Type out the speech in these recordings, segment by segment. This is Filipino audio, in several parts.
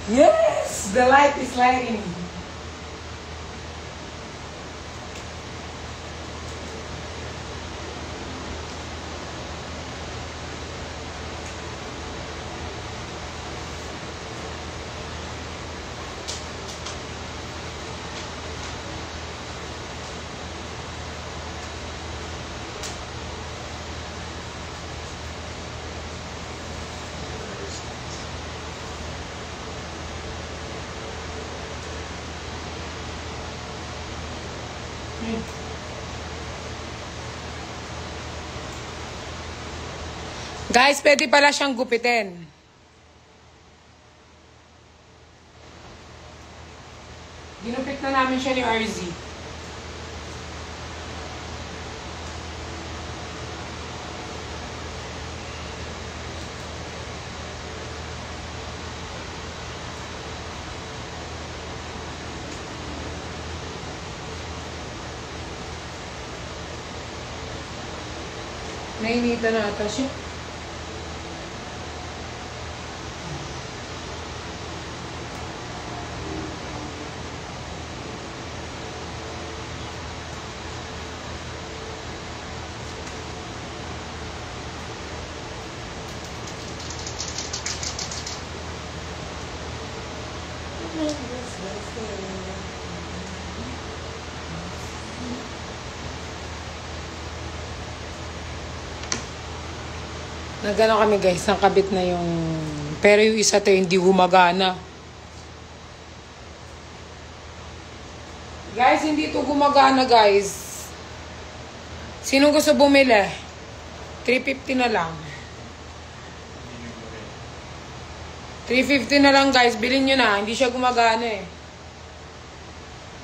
Yes! The light is lighting. Guys, pwede pala siyang gupitin. Ginupit na namin siya ni RZ. Nainita na ata siya. Nagano kami guys, nakabit na yung... Pero yung isa to hindi gumagana. Guys, hindi to gumagana guys. Sinong gusto bumili? 350 na lang. 350 na lang guys, bilhin nyo na. Hindi siya gumagana eh.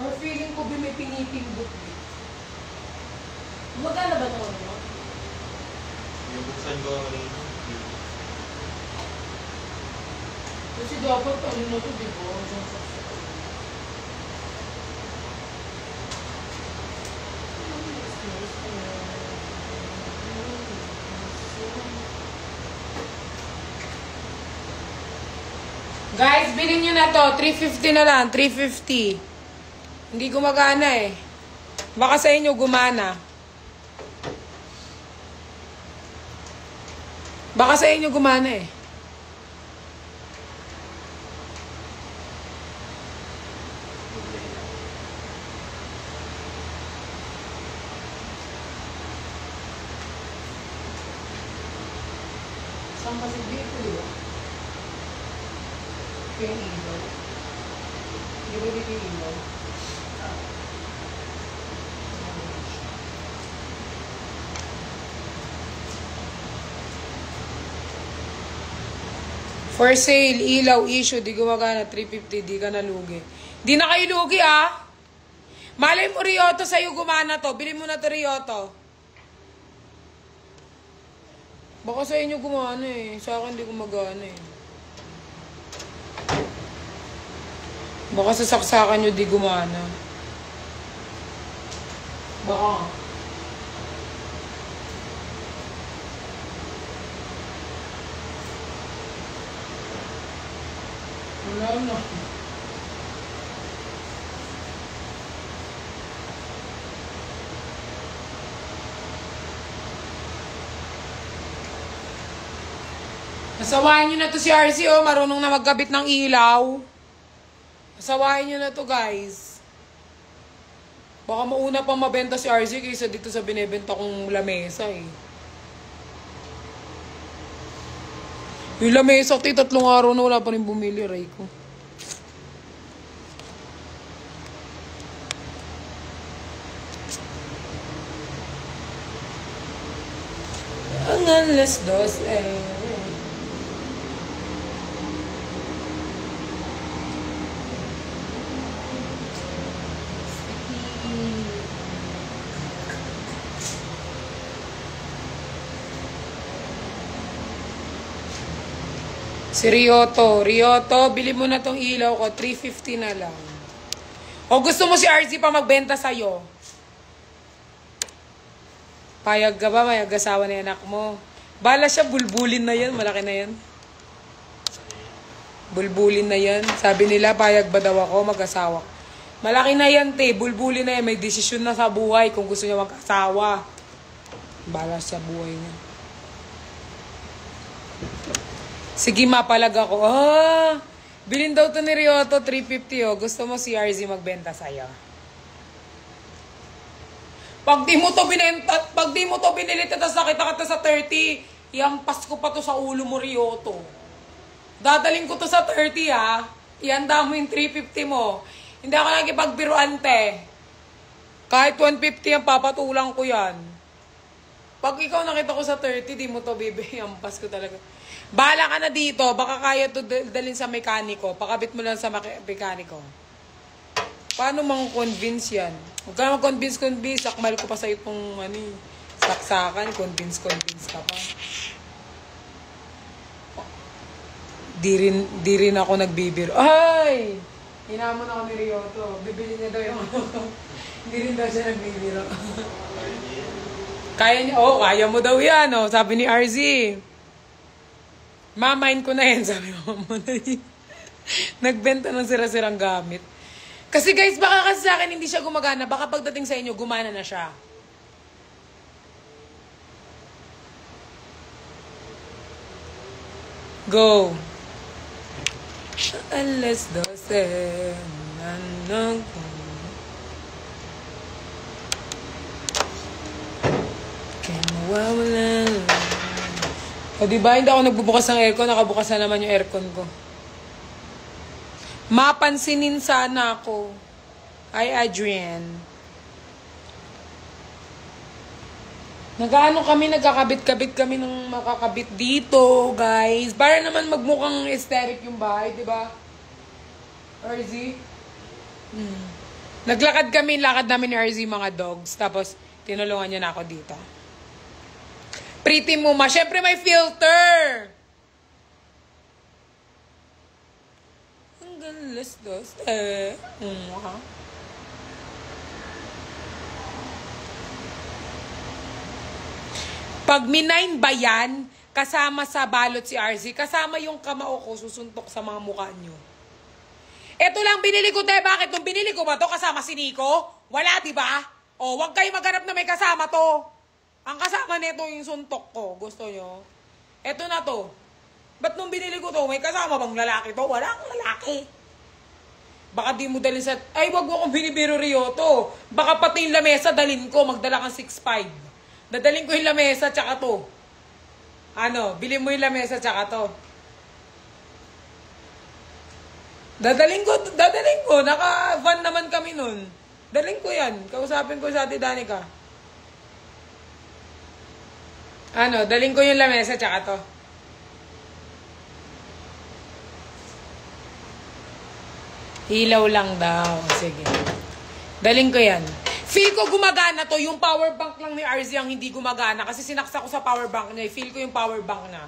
Or feeling ko may pinipindot eh. Gumagana ba ito? Yung buksan ko rin. Kasi dapat ano na ito, di ba? Guys, bilhin nyo na to. 350 na lang. 350. Hindi gumagana eh. Baka sa inyo gumana. Baka sa inyo gumana eh. Saan kasi dito, di ba? Ito yung ilaw. Di ba dito yung ilaw? For sale, ilaw, issue, di gumagana, 350, di ka nalugi. Di na kayo lugi ah. Malay mo Ryoto, sa'yo gumana to. Bili mo na to Ryoto. Baka sa inyo gumana eh. Sa akin di gumagana eh. Baka sa saksakan nyo di gumana. Baka. Wala na. Nasawahin nyo na to si RC, oh. Marunong na magkabit ng ilaw. Nasawahin nyo na to, guys. Baka mauna pang mabenta si RC kaysa dito sa binibenta kong lamesa, eh. Yung lamesa, 3 araw na wala pa rin bumili, Ray ko. Ang alas 2, eh. Si Ryoto. Ryoto, bili mo na tong ilaw ko. 350 na lang. O gusto mo si RZ pa magbenta sa'yo? Payag ka ba? May asawa na yung anak mo. Bala siya, bulbulin na yan. Malaki na yan. Bulbulin na yan. Sabi nila, payag ba daw ako mag-asawa? Malaki na yan, te. Bulbulin na yan. May desisyon na sa buhay kung gusto niya mag-asawa. Bala sa buhay niya. Sige, mapalag ako. Bilhin daw to ni Ryoto, 350 oh. Gusto mo si RZ magbenta sa'yo. Pag di mo to binili, tapos nakita ka sa 30, iampas ko pa to sa ulo mo, Ryoto. Dadaling ko to sa 30, ha. Ihanda mo yung 350 mo. Hindi ako nagipagbiruan, te. Kahit 150 ang papatulang ko yan. Pag ikaw nakita ko sa 30, di mo to bibili. Iampas ko talaga. Bahala ka na dito. Baka kaya to dalhin sa mekaniko. Pakabit mo lang sa mekaniko. Paano mang-convince yan? Huwag ka mag-convince. Akmal ko pa sa'yo itong saksakan. Convince ka pa. Di rin ako nagbibiro. Ay! Hinamon ako ni Ryoto. Bibili niya daw yung Hindi rin daw siya nagbibiro. Kaya niya. Kaya mo daw yan. Sabi ni RZ. Mamain ko na yan, sabi mo. Nagbenta ng sira-sirang gamit. Kasi guys, baka kasi sa akin hindi siya gumagana. Baka pagdating sa inyo, gumana na siya. Go. Alas 12. Nanong. Kaya mawawala. Diba, hindi ako nagbubukas ng aircon, nakabukas na naman yung aircon ko. Mapansinin sana ako. Ay, Adrian. Nagkakabit-kabit kami ng makakabit dito, guys. Para naman magmukhang aesthetic yung bahay, diba? RZ? Lakad namin ni RZ mga dogs. Tapos, tinulungan niya na ako dito. Pretty mo ma. Siyempre may filter. Hanggang alas 12. Pag minine ba yan, kasama sa balot si RZ, kasama yung kamao ko, susuntok sa mga mukha nyo. Ito lang binili ko, te. Bakit? Nung binili ko ba to kasama si Nico? Wala, diba? Wag kayo maghanap na may kasama to. Ang kasama nito yung suntok ko. Gusto nyo? Eto na to. Ba't nung binili ko to, may kasama bang lalaki to? Walang lalaki. Baka di mo dalhin sa... Ay, wag mo akong binibiro Ryoto. Baka pati yung lamesa dalhin ko. Magdala kang 6'5". Dadalhin ko yung lamesa tsaka to. Bili mo yung lamesa tsaka to. Dadalhin ko. Naka-van naman kami nun. Dalhin ko yan. Kausapin ko sa Ate Danica. Daling ko yung lamesa tsaka to. Ilaw lang daw. Sige. Daling ko yan. Feel ko gumagana to. Yung power bank lang ni RZ ang hindi gumagana. Kasi sinaksa ko sa power bank niya. Feel ko yung power bank na.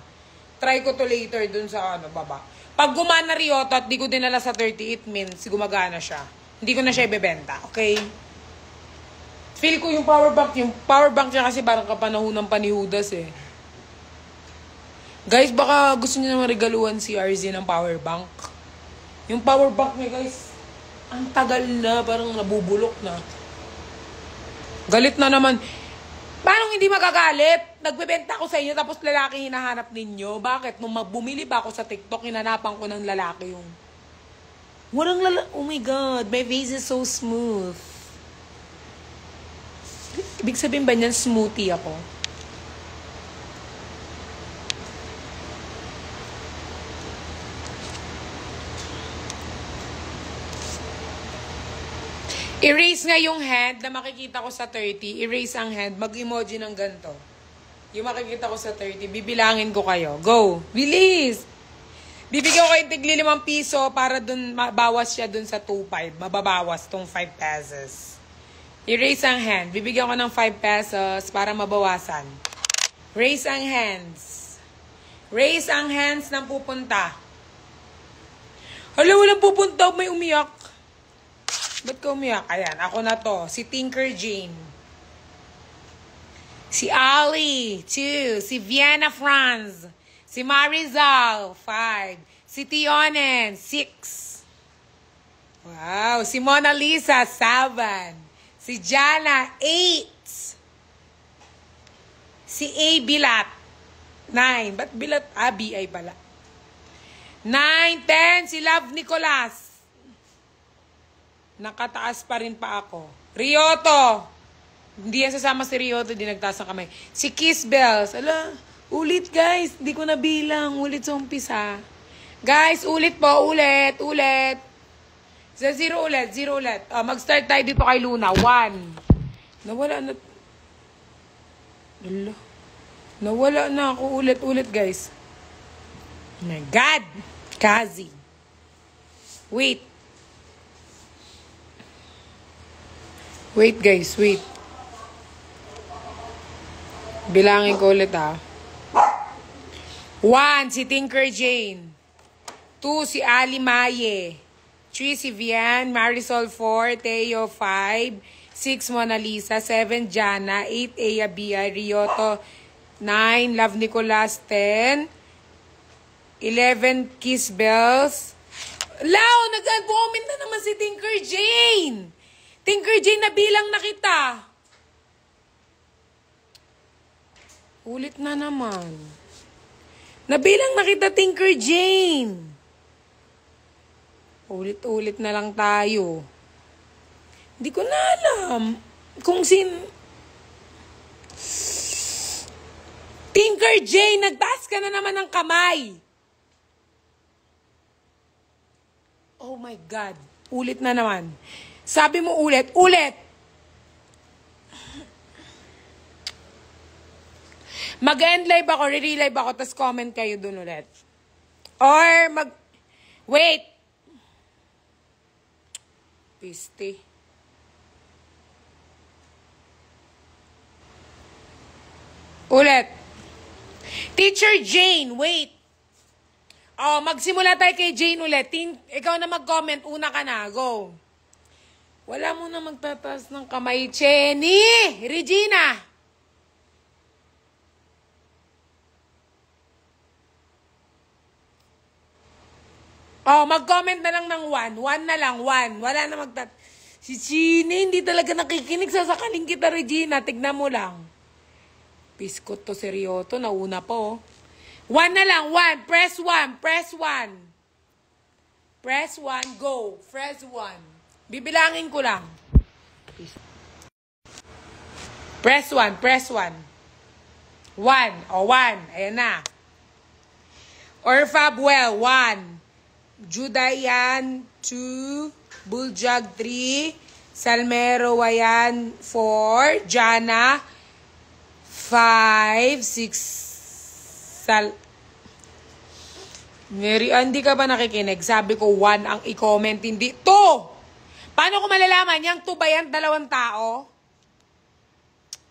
Try ko to later dun sa baba. Pag gumana Ryoto at di ko dinala sa 38 means gumagana siya. Hindi ko na siya ibebenta. Okay? Feel ko yung power bank niya kasi parang kapanahon ng panihudas eh. Guys, baka gusto niyo naman regaluhan si RZ ng power bank. Yung power bank niya guys, ang tagal na, parang nabubulok na. Galit na naman. Paano hindi magagalit? Nagbebenta ako sa inyo tapos lalaki hinahanap ninyo. Bakit? Nung bumili ba ako sa TikTok, hinanapan ko ng lalaki yung... Walang lalaki. Oh my God, my face is so smooth. Ibig sabihin ba niyan, smoothie ako? Erase nga yung hand na makikita ko sa 30. Erase ang hand. Mag-emoji ng ganito. Yung makikita ko sa 30. Bibilangin ko kayo. Go! Bilis! Bibigyan ko kayo tigli 5 piso para dun, bawas siya dun sa 2.5. Mababawas tong 5 pesos. Erase ang hand. Bibigyan ko ng 5 pesos para mabawasan. Raise ang hands. Raise ang hands ng pupunta. Hala, walang pupunta. May umiyak. Ba't ka umiyak? Ayan, ako na to. Si Tinker Jane. Si Ali, 2. Si Vienna Franz. Si Marizal, 5. Si Tionen, 6. Wow. Si Mona Lisa, 7. Si Jana, 8. Si A. Bilat, 9. Ba't Bilat? B ay pala. 9, 10. Si Love Nicolas. Nakataas pa rin pa ako. Rioto. Hindi yan sasama si Rioto, di nagtaas ang kamay. Si Kiss Bells. Ala, ulit guys. Hindi ko nabilang. Ulit sa umpisa. Guys, ulit po. Ulit. Sa 0 ulit. Mag-start tayo dito kay Luna. 1. Nawala na. Ala. Nawala na ako. Ulit, guys. Oh my God. Kazi. Wait, guys. Bilangin ko ulit, 1, si Tinker Jane. 2, si Ali Maye. 3, si Vian. Marisol, 4. Teo, 5. 6, Mona Lisa. 7, Jana. 8, Ea Bia. Rioto, 9. Love Nicolas, 10. 11, Kiss Bells. Lao, nag-comment na naman si Tinker Jane. Tinker Jane, nabilang na kita. Ulit na naman. Nabilang na kita, Tinker Jane. Ulit na lang tayo. Hindi ko na alam kung Tinker Jane, nagtaas ka na naman ng kamay. Oh my God. Ulit na naman. Sabi mo ulit. Mag-end live ako, re-live ako, tas comment kayo dun ulit. Or wait. Piste. Ulit. Teacher Jane, wait. Magsimula tayo kay Jane ulit. Ikaw na mag-comment, una ka na. Go. Wala mo na magtataas ng kamay. Chenny! Regina! Mag-comment na lang ng 1. 1 na lang, 1. Wala na Si Chenny, hindi talaga nakikinig. Sasakaling kita, Regina. Tignan mo lang. Piskot to, seryoto. Nauna po. 1 na lang, 1. Press 1. Press 1, go. Press 1. Bibilangin ko lang. Press 1. 1. 1. Ayan na. Orfabwell, 1. Judayan, 2. Buljag, 3. Salmero, Wayan, 4. Jana, 5. 6. Mary, hindi ka ba nakikinig? Sabi ko, 1 ang i-comment, hindi 2! Paano ko malalaman? Yang 2 ba yan? 2 tao?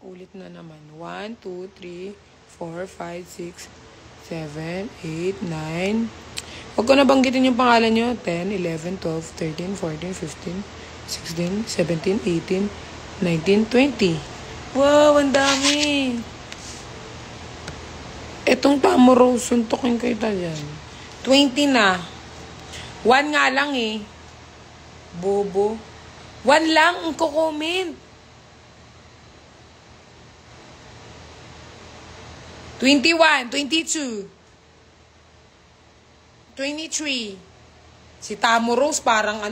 Ulit na naman. 1, 2, 3, 4, 5, 6, 7, 8, 9. Huwag ko na banggitin yung pangalan nyo. 10, 11, 12, 13, 14, 15, 16, 17, 18, 19, 20. Wow, ang dami. Etong Tamo Rose, suntokin kayo dyan. 20 na. 1 nga lang eh. Bobo. 1 lang ang kukomment. 21, 22, 23. Si Tamo Rose parang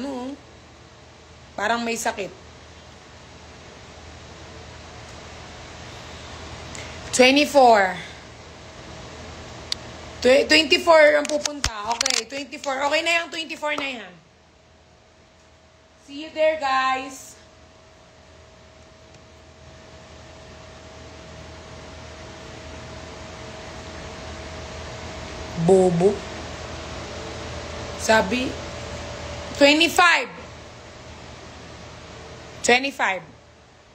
parang may sakit. 24. 24 ang pupunta. Okay, 24. Okay na yung 24 na yan. See you there, guys. Bobo. Sabi, 25. 25.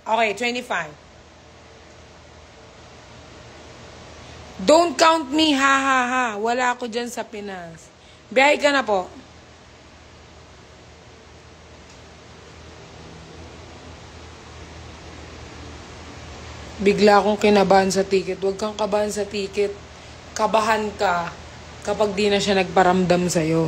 Okay, 25. Don't count me, ha ha ha. Wala ako dyan sa Pinas. Biyahe ka na po. Bigla akong kinabahan sa ticket. Huwag kang kabahan sa ticket. Kabahan ka kapag di na siya nagparamdam sa'yo.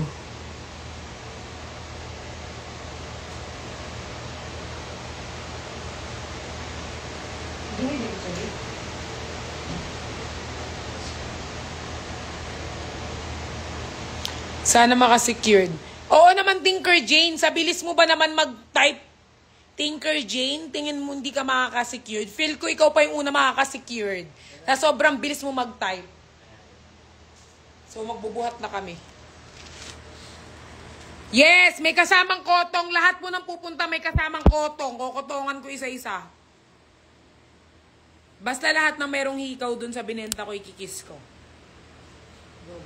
Sana makasecured. Oo naman, Tinker Jane. Sa bilis mo ba naman mag-type? Tinker Jane, tingin mo hindi ka makakasecured. Feel ko ikaw pa yung una makakasecured. Na sobrang bilis mo mag-type. So, magbubuhat na kami. Yes! May kasamang kotong. Lahat po nang pupunta may kasamang kotong. Kokotongan ko isa-isa. Basta lahat na merong hikaw dun sa binenta ko, ikikis ko. Go.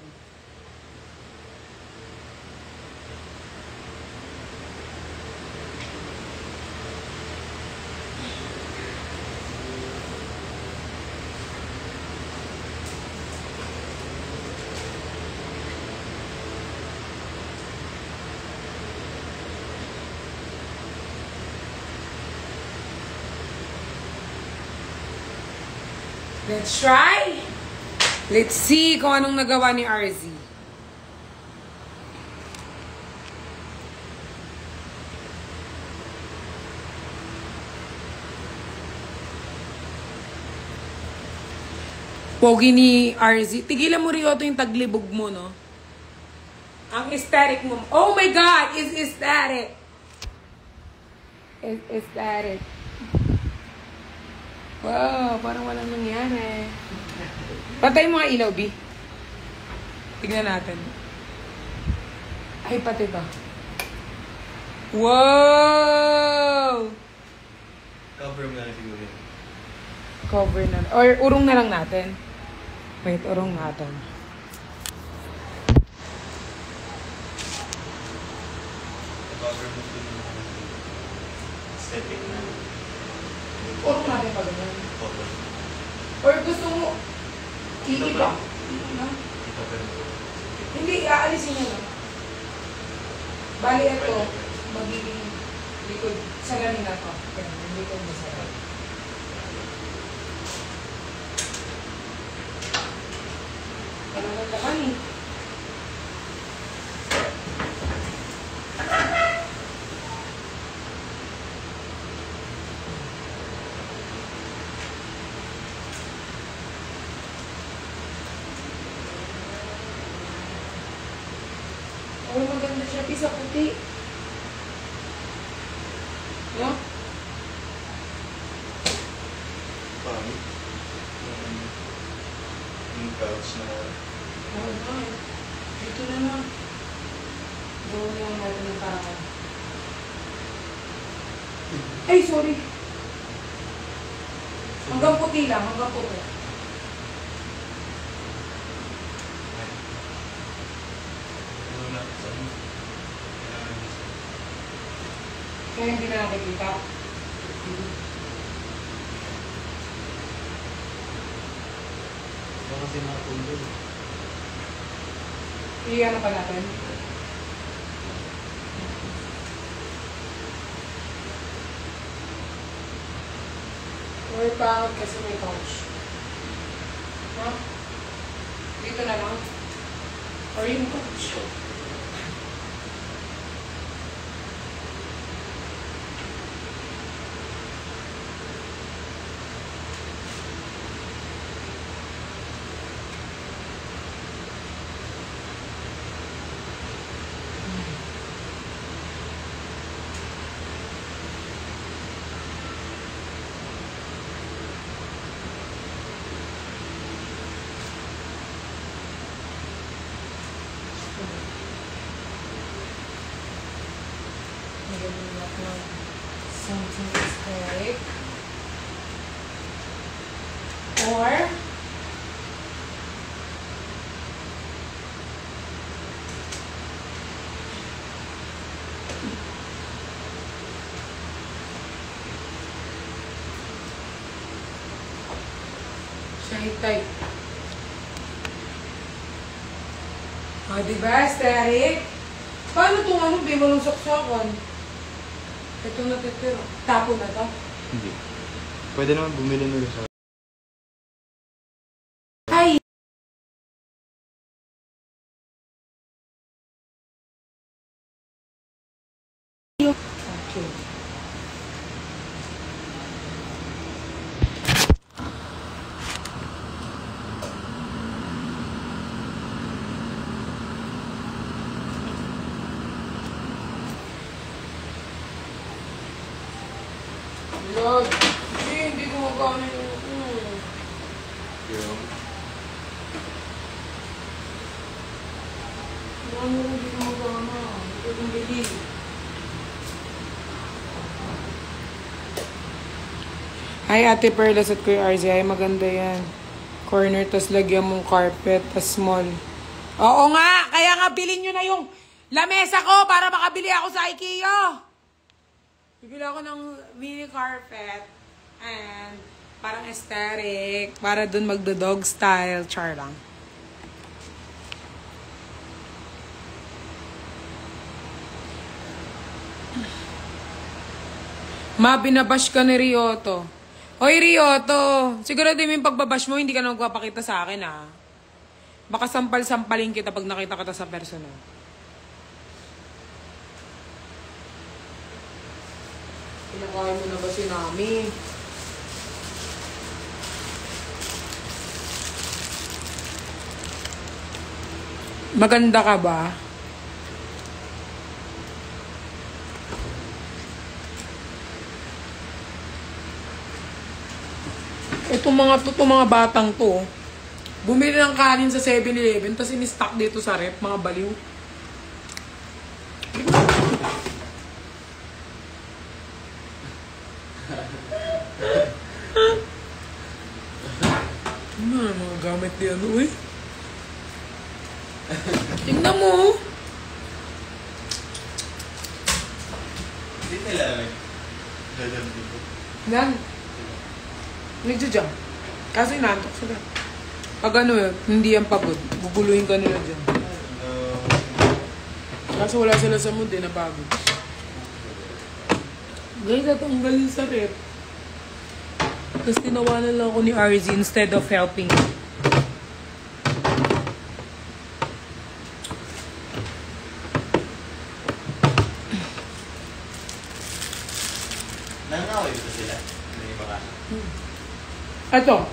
Let's try. Let's see kung anong nagawa ni RZ. Pogi ni RZ. Tigilan mo rin yung taglibog mo, no? Ang aesthetic mo. Oh my God! It's aesthetic. It's aesthetic. Wow, parang walang nangyari. Patay mo nga ilaw, B. Tignan natin. Ay, pati ba? Wow! Cover mo na lang siguro yun. Cover na. Or urong na lang natin. Wait, urong natin. Cover mo dun yung aesthetic na. Urong natin pa ganyan. Cover. Or gusto mo, iiba. Hindi, aalisin niya lang. Bali, ito, magiging likod. Sa ganina to. Ganyan, likod mo sa ganyan. Ano na naman eh. Oh, maganda siya. Pisa puti. No? Pangit. Yung couch na... Oo na. Dito na lang. Gawin lang natin ng parang. Ay, sorry. Hanggang puti lang. Hanggang puti. Kaya hindi na nakikita. Baka kasi nakatulog. Iyan pa natin. Or pangit kasi may couch. Ha? Dito na lang. Or yung couch. Magaling ng something aesthetic. Or shahid type. O, diba, aesthetic? Paano itong ano, di mo nung saksakan? Ito natitira. Tapo na to? Hindi. Pwede naman bumili nila sa picture. Lord, hindi gumagana yung... Yung... Hindi gumagana. Hindi ko yung bili. Hi, Ate Perlas at Kuya RZ. Ay, maganda yan. Corner, tas lagyan mong carpet, tas small. Oo nga! Kaya nga bilhin nyo na yung lamesa ko para makabili ako sa IKEA. Bibili ako ng mini carpet and parang aesthetic para dun magdo-dog style. Char lang. Ma, binabash ka ni Ryoto. Hoy, Ryoto! Siguro din yung pagbabash mo, hindi ka na magpapakita sa akin, ah. Baka sampal-sampalin kita pag nakita kita sa personal. Pinakain mo na ba si Nami? Maganda ka ba? Itong mga batang to, bumili ng kanin sa 7-Eleven, tapos in-stock dito sa rep, mga baliw. Mga gamit di ano, uy. Tingnan mo. Hindi nila nagdadam dito. Yan. Nagja-jump. Kasi nantok sila. Pag ano yun, hindi yan pagod. Guguluhin ka nila dyan. Kasi wala sila sa mood eh, napagod. Guys, natanggalin sa rep. Tapos tinawanan lang ako ni RZ instead of helping. Nangaway ba sila? May baka. Ito.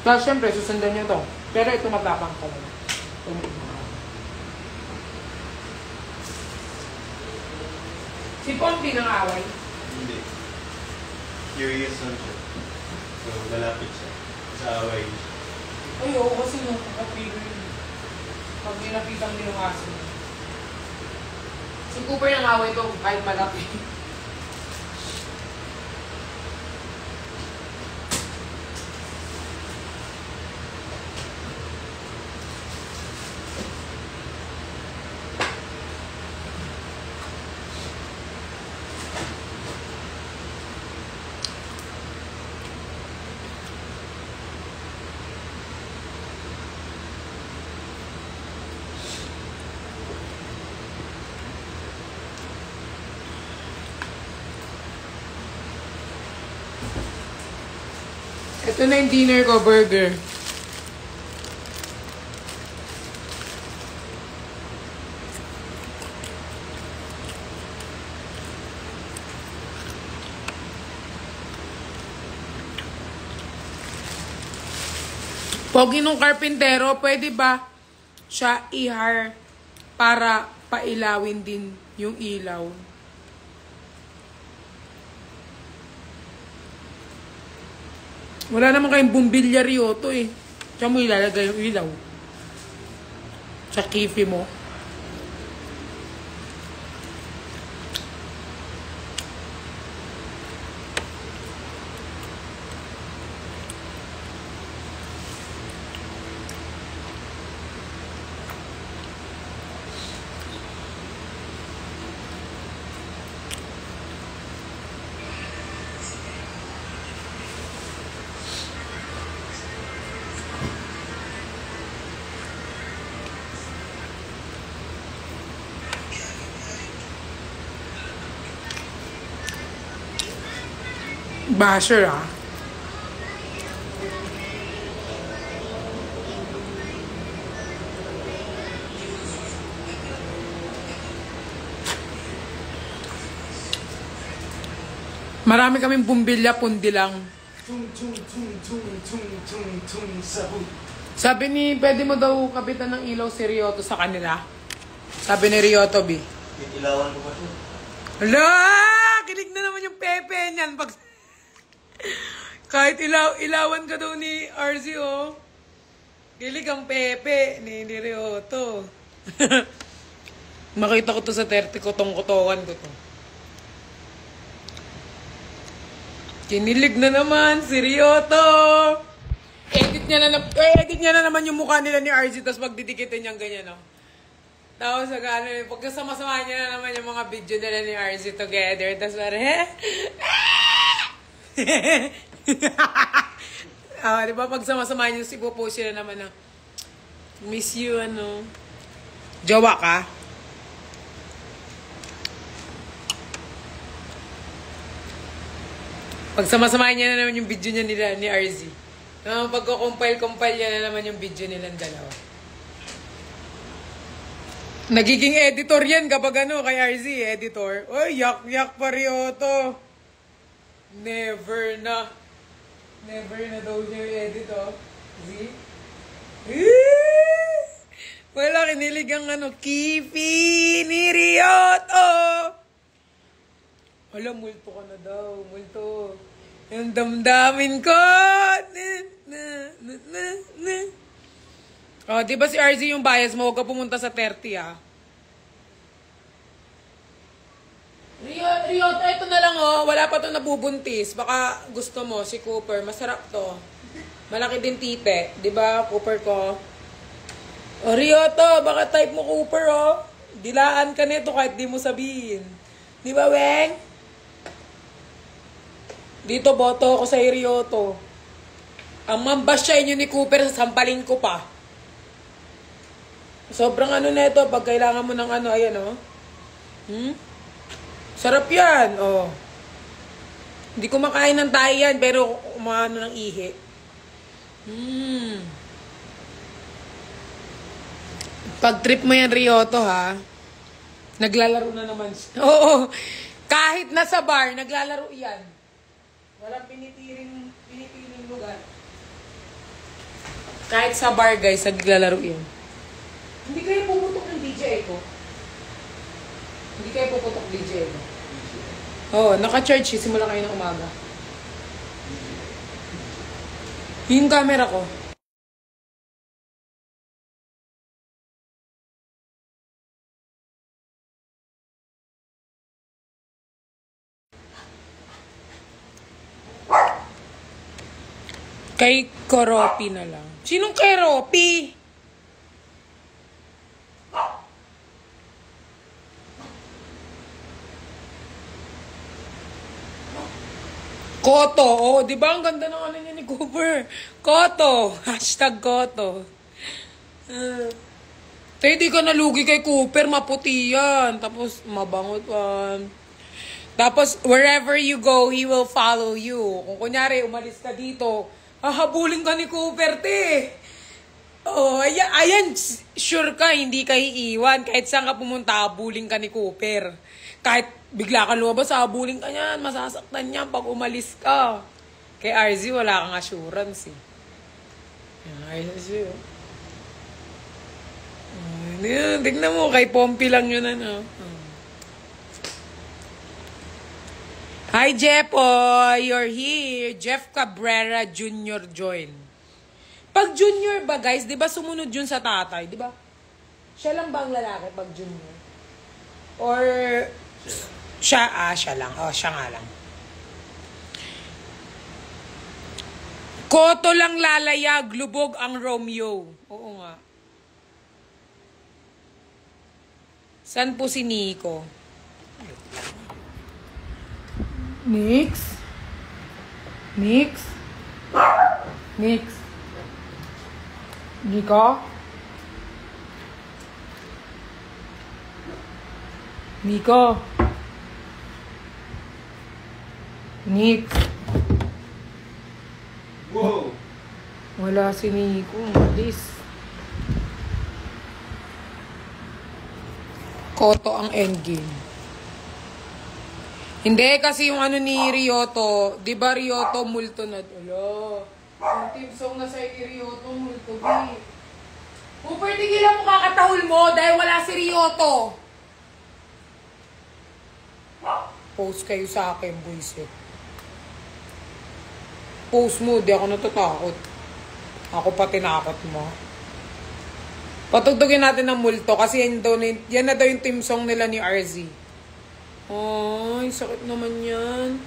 Tapos syempre, susundan nyo to. Pero ito matapang ko lang. Si Pompi nang away. Hindi. Curious lang siya. So, lalapit siya. Sa away niya. Ay, oo, kasi nung kapatid yun. Pag nilapitan din yung aso. Si Cooper nang away to kahit malaki. Ito na yung dinner ko, burger. Pogi nung karpintero, pwede ba siya i-hire para pailawin din yung ilaw? Wala naman kayong bumbilya Ryoto eh. Diyan mo ilalagay yung ilaw. Sa kifi mo. Basher ah. Marami kaming bumbilya, pundi lang. Sabi ni, pwede mo daw kapitan ng ilaw si Ryoto sa kanila. Sabi ni Ryoto, B. Ilawan ko ba siya? Hala! Kilig na naman yung pepe niyan. Kahit ilawan ka daw ni RZ, oh. Kilig ang pepe ni Ryoto. Makita ko to sa 30 ko, kotokan ko to. Kinilig na naman si Ryoto. Edit niya na naman yung mukha nila ni RZ, tapos magdidikitin niyang ganyan, no? Tapos pagkasama-sama niya na naman yung mga video nila ni RZ together, tapos parang, di ba, pagsama-sama niyo, ipopost sila naman na, miss you, ano. Jowa ka? Pagsama-samahin niya na naman yung video niya nila ni RZ. Pagko-compile niya na naman yung video nilang dalawa. Nagiging editor yan kapag ano, kay RZ, editor. Oy, yak-yak pa Ryoto. Never na daw niya yung editor. See? Wala, kinilig ang ano, Kifi ni Ryoto. Wala, multo ka na daw. Multo. Yung damdamin ko. Oh, di ba si RZ yung bias mo? Huwag ka pumunta sa 30, ah. Ryoto, ito na lang, oh. Wala pa ito nabubuntis. Baka gusto mo, si Cooper. Masarap to. Malaki din tite. Di ba, Cooper ko? Oh, Ryoto, baka type mo, Cooper, oh. Dilaan ka nito kahit di mo sabihin. Di ba, Weng? Dito, boto ako sa Ryoto. Ang mambasya inyo ni Cooper, sasampalin ko pa. Sobrang ano na ito, pag kailangan mo ng ano, ayan, oh. Sarap yan, oh. Hindi ko makain ng tayo yan, pero umano ng ihi. Pag trip mo yan, Ryoto, ha? Naglalaro na naman siya. Oo, kahit nasa bar, naglalaro yan. Walang pinitiring lugar. Kahit sa bar, guys, naglalaro yan. Hindi kayo puputok ng DJ ko. Hindi kayo puputok DJ ko. Oo, naka-charge siya. Simula kayo ng umaga. Yung camera ko. Kay Koropi na lang. Sinong kay Ropi? Koto. Oh, di ba ang ganda ng ano niya ni Cooper? Koto. Hashtag Koto. Tayo di ka nalugi kay Cooper. Maputi yan. Tapos mabangot pa. Tapos wherever you go, he will follow you. Kung kunyari, umalis ka dito, hahabulin ka ni Cooper, te. Oh, ayan, sure ka, hindi ka iiwan. Kahit saan ka pumunta, habulin ka ni Cooper. Kahit bigla ka lumabas, habulin ka niyan, masasaktan niyan pag umalis ka. Kay RZ, wala kang assurance, eh. RZ, oh. Tignan mo, kay Pompey lang yun, ano. Hi, Jeffoy! You're here. Jeff Cabrera Jr. join. Pag junior ba, guys, di ba sumunod yun sa tatay? Di ba? Siya lang ba ang lalaki pag junior? Or siya lang. Oh, siya nga lang. Koto lang lalayag, lubog ang Romeo. Oo nga. San po si Nico? Nix? Nico? Nix? Wow! Wala si Nico. Malis. Koto ang endgame. Hindi, kasi yung ano ni Ryoto, di ba Ryoto multo na? Alo, yung team song na sa Ryoto multo, di. Cooper, tigilan mo kakatahol mo dahil wala si Ryoto. Post kayo sa akin, boys. Post mo, di ako natatakot. Ako pa tinakot mo. Patugtugin natin ng multo kasi yan na daw yung team song nila ni RZ. Ay, sakit naman yan.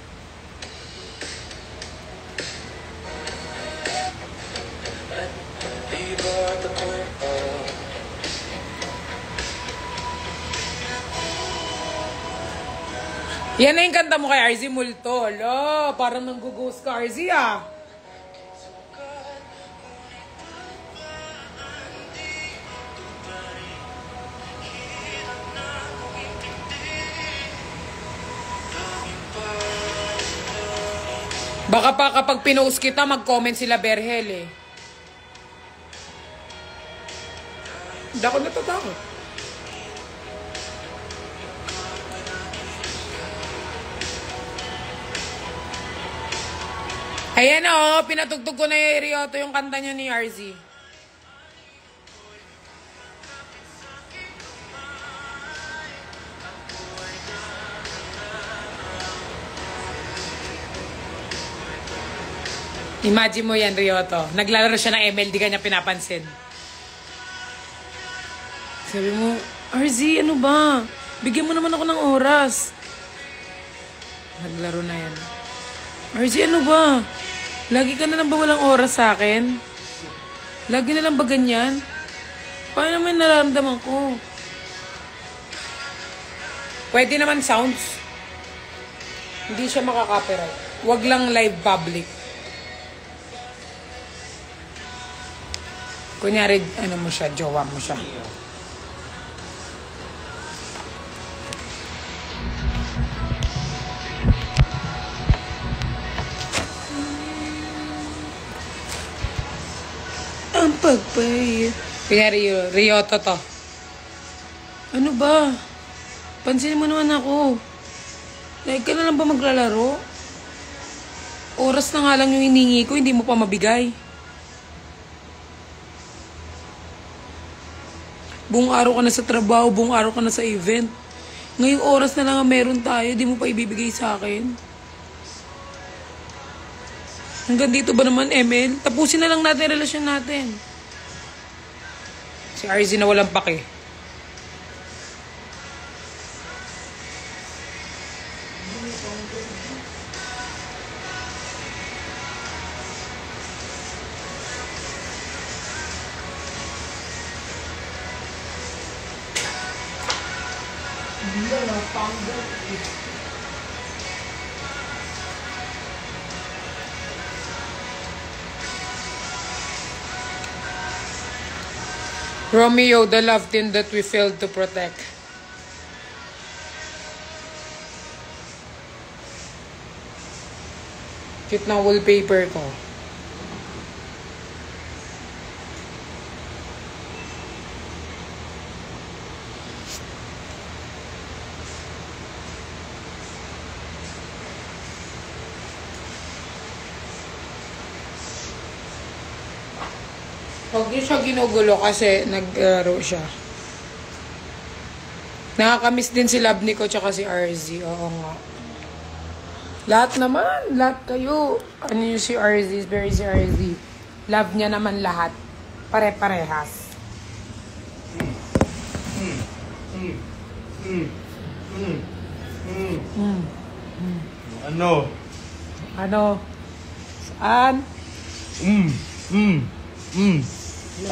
Yan na yung kanta mo kay RZ, multo. Hala, parang nang-ghost ka, RZ, ah. Baka pa kapag pinost kita, mag-comment sila Berhel, eh. Hindi ako natatakot. Ayan o, pinatugtog ko na yung Ryoto yung kanta niya ni RZ. Imagine mo yan, Ryoto. Naglalaro siya ng ML, di ka niya pinapansin. Sabi mo, RZ, ano ba? Bigyan mo naman ako ng oras. Naglaro na yan. RZ, ano ba? Lagi ka na lang ba walang oras sa akin? Lagi na lang ba ganyan? Paano naman nararamdaman ko? Pwede naman sounds. Hindi siya makaka-copyright. Wag lang live public. Kunyari, ano mo siya, jowa mo siya. Ang pagpay. Kunyari, Ryoto to. Ano ba? Pansinin mo naman ako. Like ka na lang ba maglalaro? Oras na nga lang yung hiningi ko, hindi mo pa mabigay. Buong araw ka na sa trabaho, buong araw ka na sa event. Ngayong oras na lang ang meron tayo, di mo pa ibibigay sa akin. Hanggang dito ba naman, ML? Tapusin na lang natin ang relasyon natin. Si RZ na walang pake. Romeo, the love team that we failed to protect. Cute ng wallpaper ko. Huwag niyo siya ginugulo kasi naglaro siya. Nakakamiss din si Love Nico tsaka si RZ. Oo nga. Lahat naman. Lahat kayo. Ano yung si RZ? Very si RZ. Love niya naman lahat. Pare-parehas. Ano? Ano? Saan?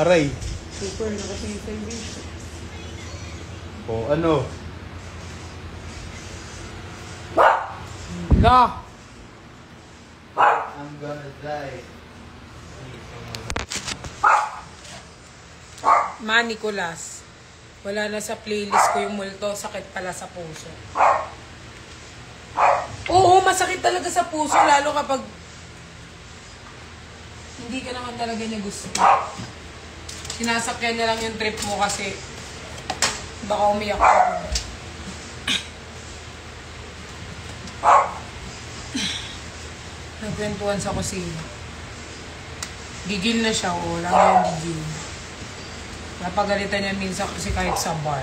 Aray. Super, nakasingitay din. O ano? Da! I'm gonna die. Nicolas. Wala na sa playlist ko yung multo. Sakit pala sa puso. Oo, masakit talaga sa puso. Lalo kapag hindi ka naman talaga niya gusto. Sinasakyan niya lang yung trip mo kasi baka umiyak ako. magkwentuhan sa kusina. Gigil na siya, o. Lagi yung gigil. Napagalitan niya minsan kasi kahit sa bar.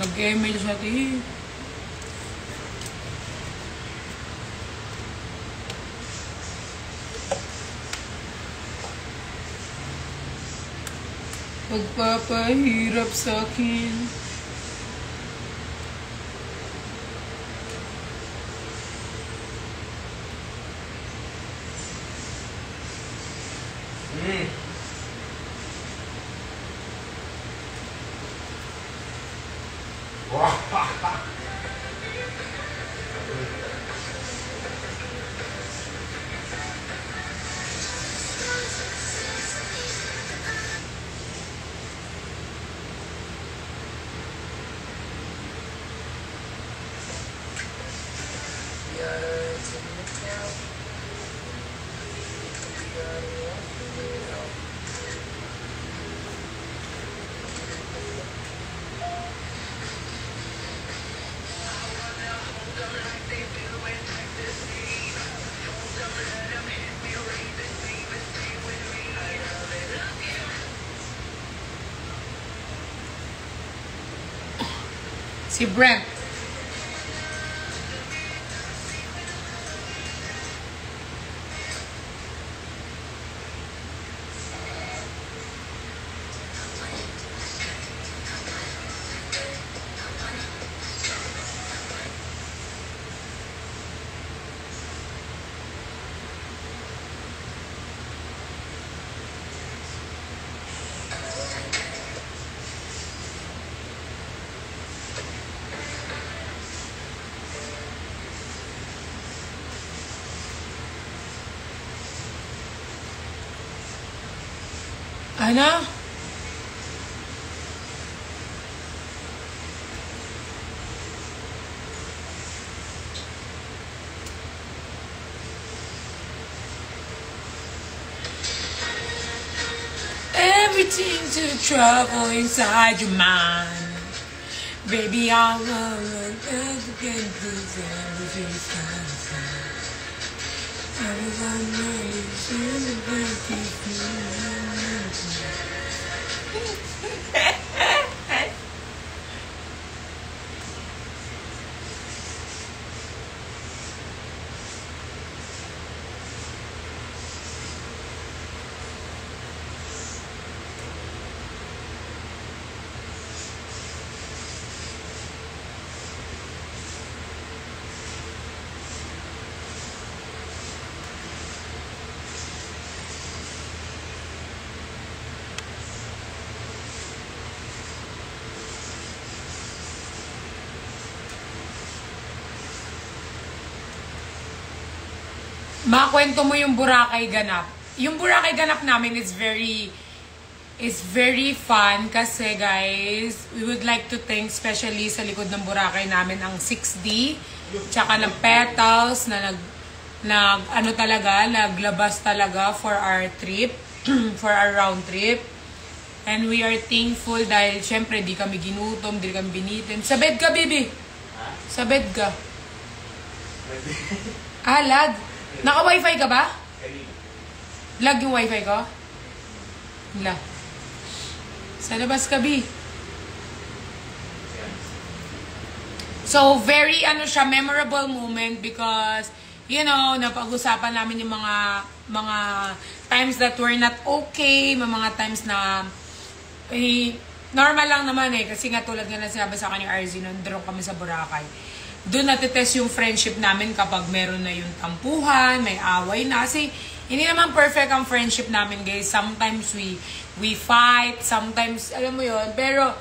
Nag-email siya, Pagpapahirap sa'kin. Si Brent. Ana? Everything to trouble inside your mind. Baby, I wanna get this everything. Everyone knows you're Makwento mo yung Boracay ganap. Yung Boracay ganap namin is very fun kasi guys, we would like to thank especially sa likod ng Boracay namin ang 6D tsaka ng Petals na naglabas talaga for our trip, for our round trip. And we are thankful dahil syempre di kami ginutom, di kami binitin. Sa bed ka, baby. Sa bed ka. Lag. Naka-wifi ka ba? Lag yung wifi ko? Lag. Sa labas ka, B. So, very, memorable moment because, you know, napag-usapan namin yung mga times that were not okay, mga times na, normal lang naman kasi nga tulad nga na sinabi sa akin ni RZ, nandun kami sa Boracay. Doon natitest yung friendship namin kapag meron na yung tampuhan, may away na. Kasi hindi naman perfect ang friendship namin, guys. Sometimes we fight, sometimes, alam mo yon. Pero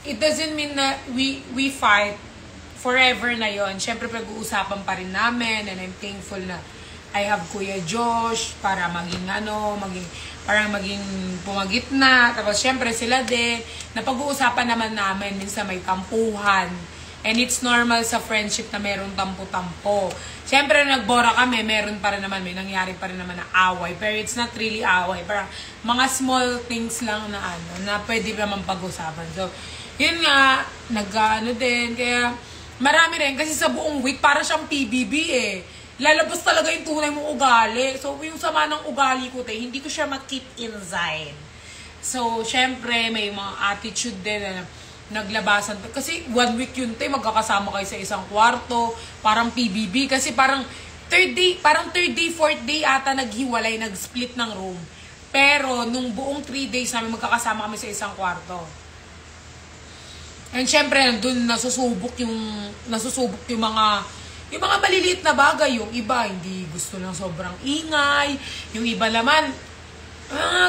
it doesn't mean na we fight forever na yon. Siyempre pag-uusapan pa rin namin and I'm thankful na I have Kuya Josh para maging pumagitna. Tapos siyempre sila din. Napag-uusapan naman namin, minsan may tampuhan. And it's normal sa friendship na meron tampo-tampo. Siyempre, nagbora kami, meron pa rin naman, may nangyari pa rin naman na away. Pero it's not really away. Parang mga small things lang na pwede naman pag-usapan. So, yun nga, din. Kaya, marami rin. Kasi sa buong week, para siyang PBB . lalabas talaga yung tunay mong ugali. So, yung sama ng ugali ko, hindi ko siya ma-keep inside. So, syempre, may mga attitude din na naglabasan. Kasi 1 week yun, magkakasama kayo sa isang kwarto, parang PBB. Kasi parang third day, 4th day ata naghiwalay, nag-split ng room. Pero, nung buong 3 days namin, magkakasama kami sa isang kwarto. And syempre, dun nasusubok yung mga maliliit na bagay. Yung iba, hindi gusto ng sobrang ingay. Yung iba naman,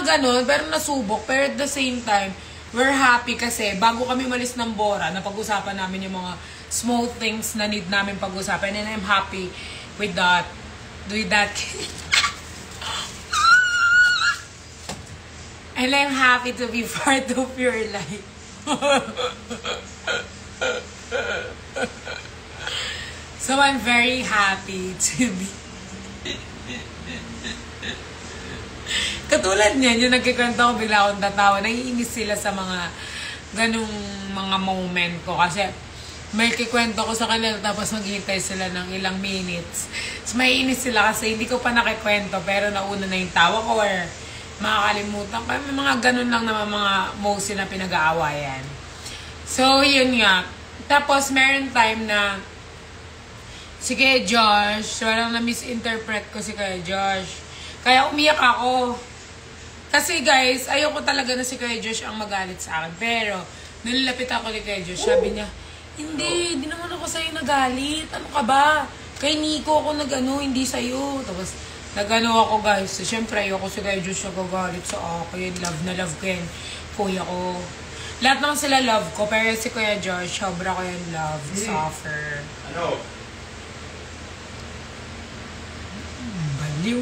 ganun, pero nasubok. Pero at the same time, we're happy kasi bago kami malis ng Bora, napag-usapan namin yung mga small things na need namin pag-usapan. And I'm happy with that. And I'm happy to be part of your life. So I'm very happy to be. Katulad niyan, yung nagkikwento ko, bigla akong tatawa. Naiinis sila sa mga ganung mga moment ko. Kasi may kikwento ko sa kanila tapos maghihintay sila ng ilang minutes. So maiinis sila kasi hindi ko pa nakikwento pero nauna na yung tawa ko or makakalimutan ko. May mga ganun lang naman mga mostly na pinag-aawayan. So yun nga. Tapos meron time na si Kuya Josh, walang na-misinterpret ko si Kuya Josh. Kaya umiyak ako. Kasi guys, ayoko talaga na si Kuya Josh ang magalit sa akin. Pero, nililapit ako ni Kuya Josh, sabi niya, hindi naman ako sa'yo nagalit. Ano ka ba? Kay Nico ako nag-ano, hindi sa'yo. Tapos, nag-ano ako guys. So, syempre, ayoko si Kuya Josh nagagalit sa akin. Love na love ko yan. Kuya ko. Lahat naman sila love ko. Pero si Kuya Josh, sobra ko yung love. Suffer. Ano? Baliw.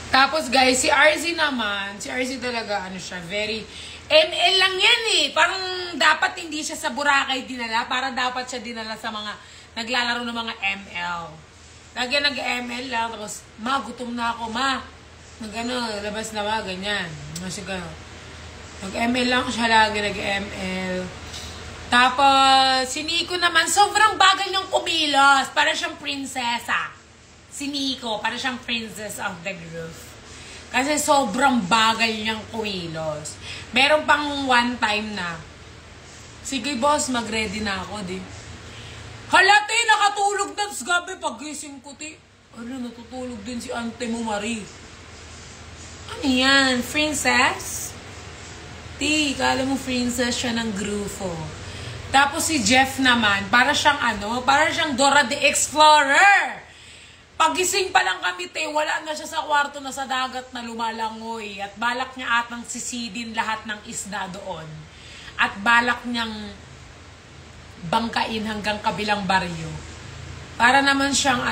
Tapos guys, si RZ naman, si RZ talaga, siya, very, ML lang yan eh. Parang dapat hindi siya sa Boracay dinala, para dapat siya dinala sa mga, naglalaro ng mga ML. Lagi nag-ML lang, tapos, ma, gutom na ako, ma. Labas na ba, ganyan. Kasi gano'n. Nag-ML lang siya lagi, nag-ML. Tapos, si Nico naman, sobrang bagal niyang kumilos. Para siyang prinsesa. Si Nico, para siyang princess of the group. Kasi sobrang bagal niyang kumilos. Meron pang one time na, sige boss, mag-ready na ako, di. Hala, te, nakatulog na. Tapos gabi, pag-gising ko, te. Natutulog din si Ante mo, Marie. Ano yan? Princess? Te, kala mo princess siya ng grupo. Tapos si Jeff naman, para siyang para siyang Dora the Explorer. Pagising pa lang kami, te, wala na siya sa kwarto na sa dagat na lumalangoy. At balak niya atang sisidin lahat ng isda doon. At balak niyang bangkain hanggang kabilang baryo. Para naman siyang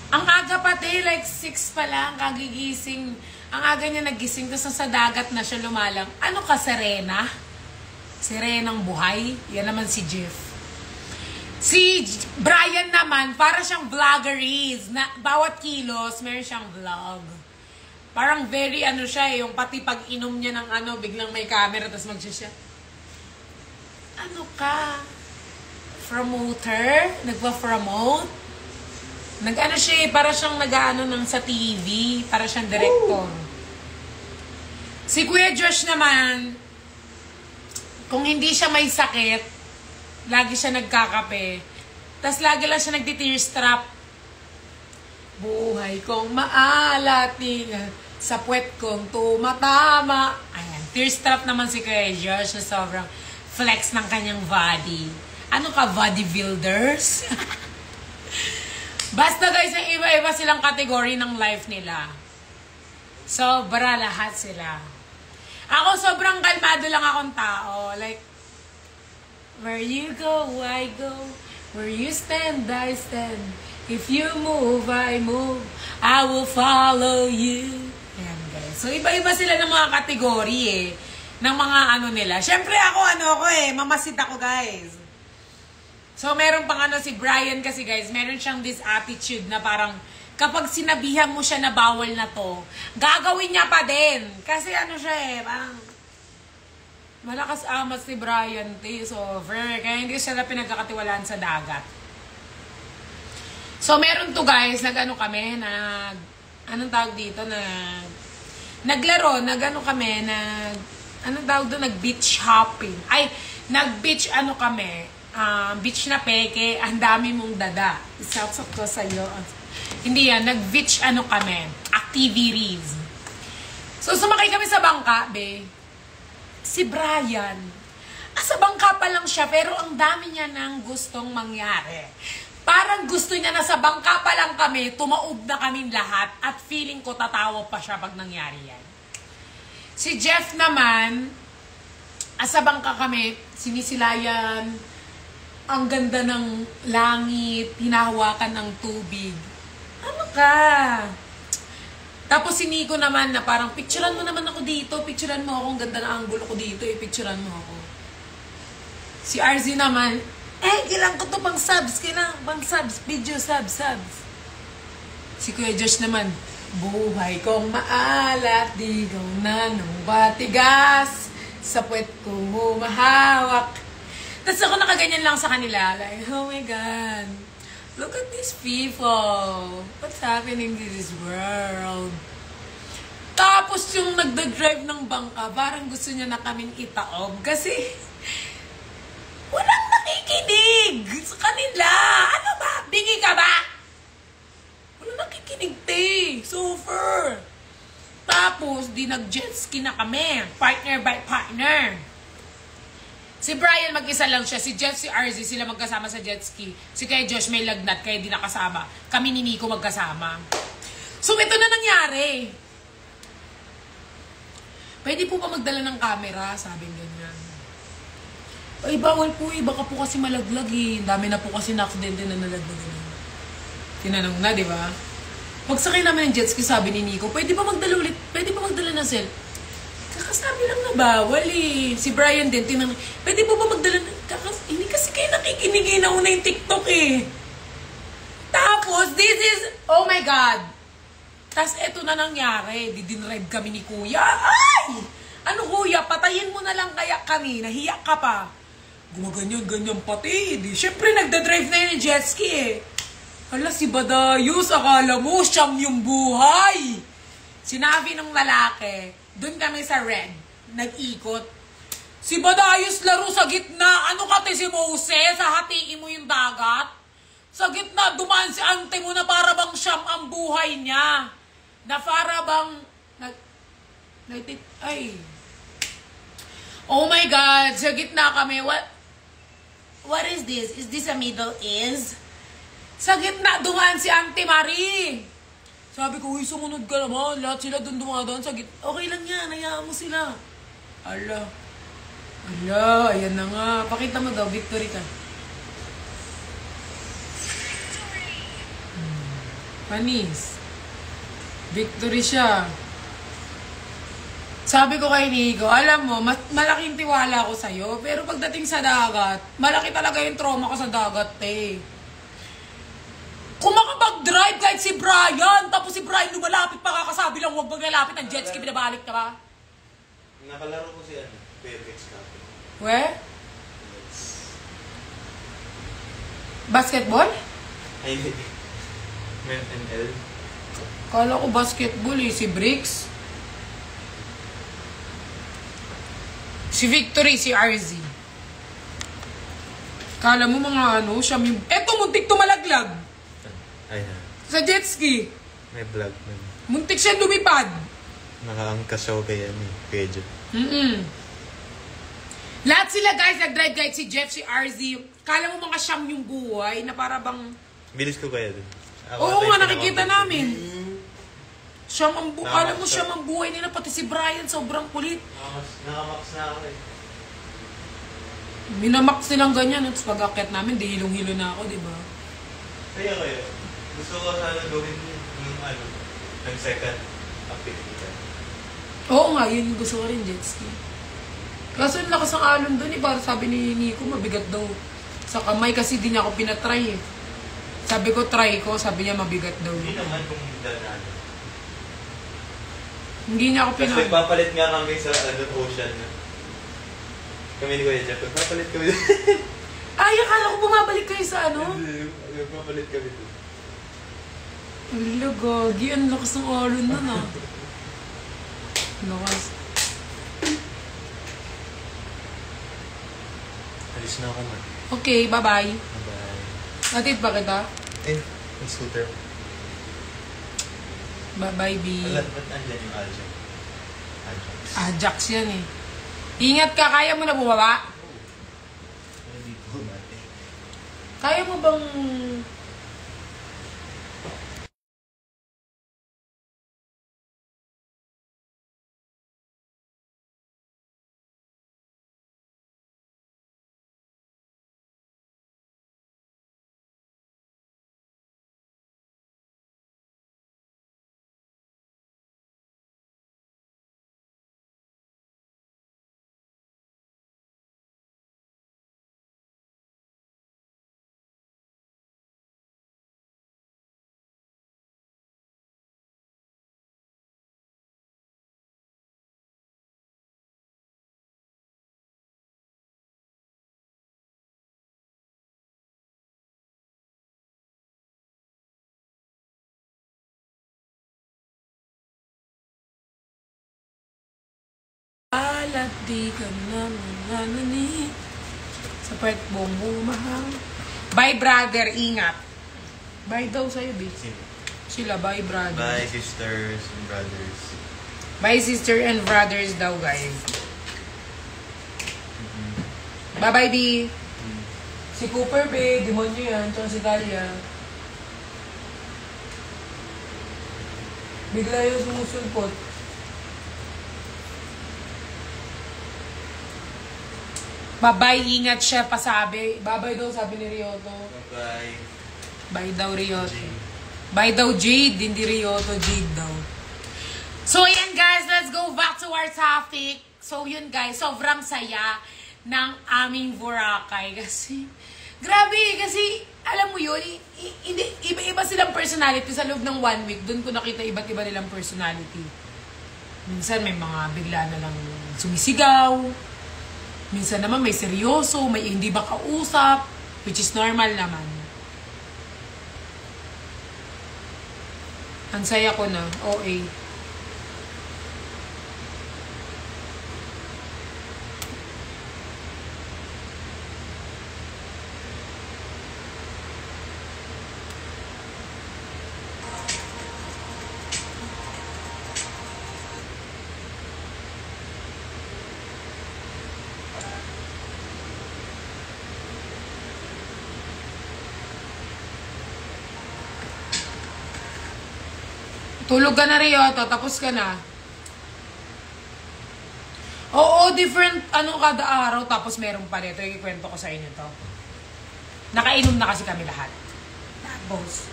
ang aga pa, te, like 6 pa lang, kagigising. Ang aga niya nagising, tapos sa dagat na siya lumalang. Ano ka, Serena? Serenang buhay? Yan naman si Jeff. Si Brian naman, para siyang vloggeries. Na, bawat kilos, meron siyang vlog. Parang very siya yung pati pag inom niya ng biglang may camera, tapos siya. Ano ka? Promoter? Nagpa-promote? Siya para siyang nag-ano sa TV. Para siyang director. Si Kuya Josh naman, kung hindi siya may sakit, lagi siya nagkakape. Tapos lagi lang siya nagti-tear strap. Buhay kong maalati sa puwet kong tumatama. Ayan. Tear strap naman si Kuya Josh na sobrang flex ng kanyang body. Ano ka, bodybuilders? Basta guys, yung iba-iba silang kategory ng life nila. Sobra lahat sila. Ako sobrang kalmado lang akong tao. Like, where you go, I go. Where you stand, I stand. If you move, I move. I will follow you. Ayan guys. So, iba-iba sila ng mga kategory ng mga nila. Siyempre ako, mamasid ako guys. So, meron pang si Brian kasi guys, meron siyang this attitude na parang, kapag sinabihan mo siya na bawal na to, gagawin niya pa din. Kasi siya parang, malakas amat si Brian, te. So, kaya hindi siya na pinagkakatiwalaan sa dagat. So, meron to guys, nag-ano kami, anong tawag dito, naglaro, nag-ano kami, anong tawag doon, nag-beach hopping. Ay, nag-beach ano kami, beach na peke, ang dami mong dada. Isasok ko sa'yo. Hindi yan, nag-beach ano kami, activities. So, sumakay kami sa bangka, be. Si Brian, sa bangka pa lang siya, pero ang dami niya nang gustong mangyari. Parang gusto niya na sa bangka pa lang kami, tumaob na kaming lahat, at feeling ko tatawa pa siya pag nangyari yan. Si Jeff naman, sa bangka kami, sinisilayan, ang ganda ng langit, hinahawakan ng tubig. Ano ka? Tapos si Nico naman na parang, picturean mo naman ako dito, picturean mo ako, ang ganda ng angulo ko dito, picturean mo ako. Si RZ naman, kailangan ko to pang subs, video subs. Si Kuya Josh naman, buhay kong maalat, digaw na ng batigas, sa puwet kong humahawak. Tapos ako nakaganyan lang sa kanila, like, oh my God, look at these people. What's happening to this world? Tapos yung nagda-drive ng bangka, parang gusto niya na kaming itaob kasi walang nakikinig sa kanila. Ano ba? Bingi ka ba? Walang nakikinig, te. Super. Tapos, di nag-jet ski na kami. Partner by partner. Si Brian mag-isa lang siya. Si Jeff, si RZ, sila magkasama sa jet ski. Si kay Josh may lagnat, kaya di nakasama. Kami ni Nico magkasama. So, ito na nangyari. Pwede po ba magdala ng camera? Sabi ganyan. Ay, bawal po eh. Baka po kasi malaglag eh. Dami na po kasi na-accidente na nalaglag. Tinanong na, di ba? Pagsakay namin ng jet ski, sabi ni Nico, pwede ba magdala ulit? Pwede ba magdala ng cell? Kakasabi lang na bawal eh. Si Brian din, tinanong, pwede po ba magdala ng... Hindi kasi kayo nakikinig eh. Nauna yung TikTok eh. Tapos, this is... Oh my God. Tapos, eto na nangyari. Didinrive kami ni Kuya. Ay! Ano Kuya, patayin mo na lang kaya kami. Nahiya ka pa. Gumaganyan-ganyan pati. Siyempre, nagdadrive na yun yung jet ski eh. Hala, si Badayos, akala mo, siyam yung buhay. Sinabi ng lalaki, dun kami sa red, nag-ikot. Si Badayos laro sa gitna. Ano ka si Moses? Hahatiin mo yung dagat? Sa gitna, dumaan si ante mo na para bang siyam ang buhay niya. Na para bang... Ay... Oh my God, sa gitna kami. What is this? Is this a Middle East? Sa gitna, dumaan si Auntie Marie. Sabi ko, uy, sumunod ka naman. Lahat sila dun dumadaan sa gitna. Okay lang yan, hayaan mo sila. Ala, ayan na nga. Pakita mo daw, victory ka. Panis. Victory siya. Sabi ko kay Nico, alam mo, malaking tiwala ko sa'yo, pero pagdating sa dagat, malaki talaga yung trauma ko sa dagat, eh. Kung makapag-drive kahit si Brian, tapos si Brian lumalapit pa kakasabi lang, huwag maglalapit ng jet ski, binabalik ka ba? Nakalaro ko si PFX Cup. Where? Basketball? Ay, ML. Kala ko basketball eh, si Briggs. Si Victory, si RZ. Kala mo mga ano, siya may... Eto, muntik tumalaglag. Ay na. Sa jet ski. May vlog man. Muntik siya lumipad. Nakaangkasaw kaya ni Pedro. Lahat sila guys, nag-drive guys, si Jeff, si RZ. Kala mo mga siyam yung buhay na para bang... Bilis ko kaya dun. Oo nga, nakikita namin. Kala mo siyam ang buhay nila, pati si Brian, sobrang kulit. Nakamax na ako eh. Minamax nilang ganyan, tapos pag-akit namin, di hilong-hilo na ako, di ba? Kaya. Gusto ko sana gawin yung nag-second activity. Oo nga, yun yung gusto ko rin, jet ski. Kaso yung lakas ng alon doon eh, para sabi ni Nico, mabigat daw sa kamay kasi di niya ako pinatry eh. Sabi ko, try ko, sabi niya mabigat daw. Hindi naman kung danan. Hindi niya ako pinatry. Tapos nagpapalit nga kami sa ocean. Kami ni Kuya Jeff, nagpapalit kami. Ay, akala ko bumabalik kayo sa ano? Nagpapalit kami doon. Ala, gagi. Ang lakas ng alon na na. Lakas. Alis na ako man. Okay, bye-bye. Bye-bye. Natid ba kita? May scooter. Bye-bye, B. Ba't andyan yung Ajax? Ajax yan eh. Ingat ka, kaya mo na bumaba? Hindi po natin. Kaya mo bang... Alat di ka naman nanani sa part mong bumahang. Bye, brother. Ingat. Bye daw sa'yo, B. Sila, bye, brother. Bye, sisters and brothers. Bye, sister and brothers daw, guys. Bye-bye, B. Si Cooper, B. Demonyo yan. Tsaka si Talia. Bigla yung sumusulpot. Bye-bye, ingat siya pasabi. Bye-bye daw, sabi ni Ryoto. Bye-bye. Bye daw, Ryoto. Bye daw, Jade. Hindi Ryoto, Jade daw. So, ayan guys, let's go back to our topic. So, yun guys, sobrang saya ng aming Boracay. Kasi, grabe, kasi, alam mo yun, iba-iba silang personality sa loob ng 1 week. Doon ko nakita iba't iba nilang personality. Minsan may mga bigla na lang sumisigaw. Minsan naman may seryoso, may hindi makausap, which is normal naman. Ang saya ko na, OA. Tulog ka na, Ryoto. Tapos ka na. Oo, different kada araw. Tapos meron pa nito. Ikikwento ko sa inyo to. Nakainom na kasi kami lahat. Tapos.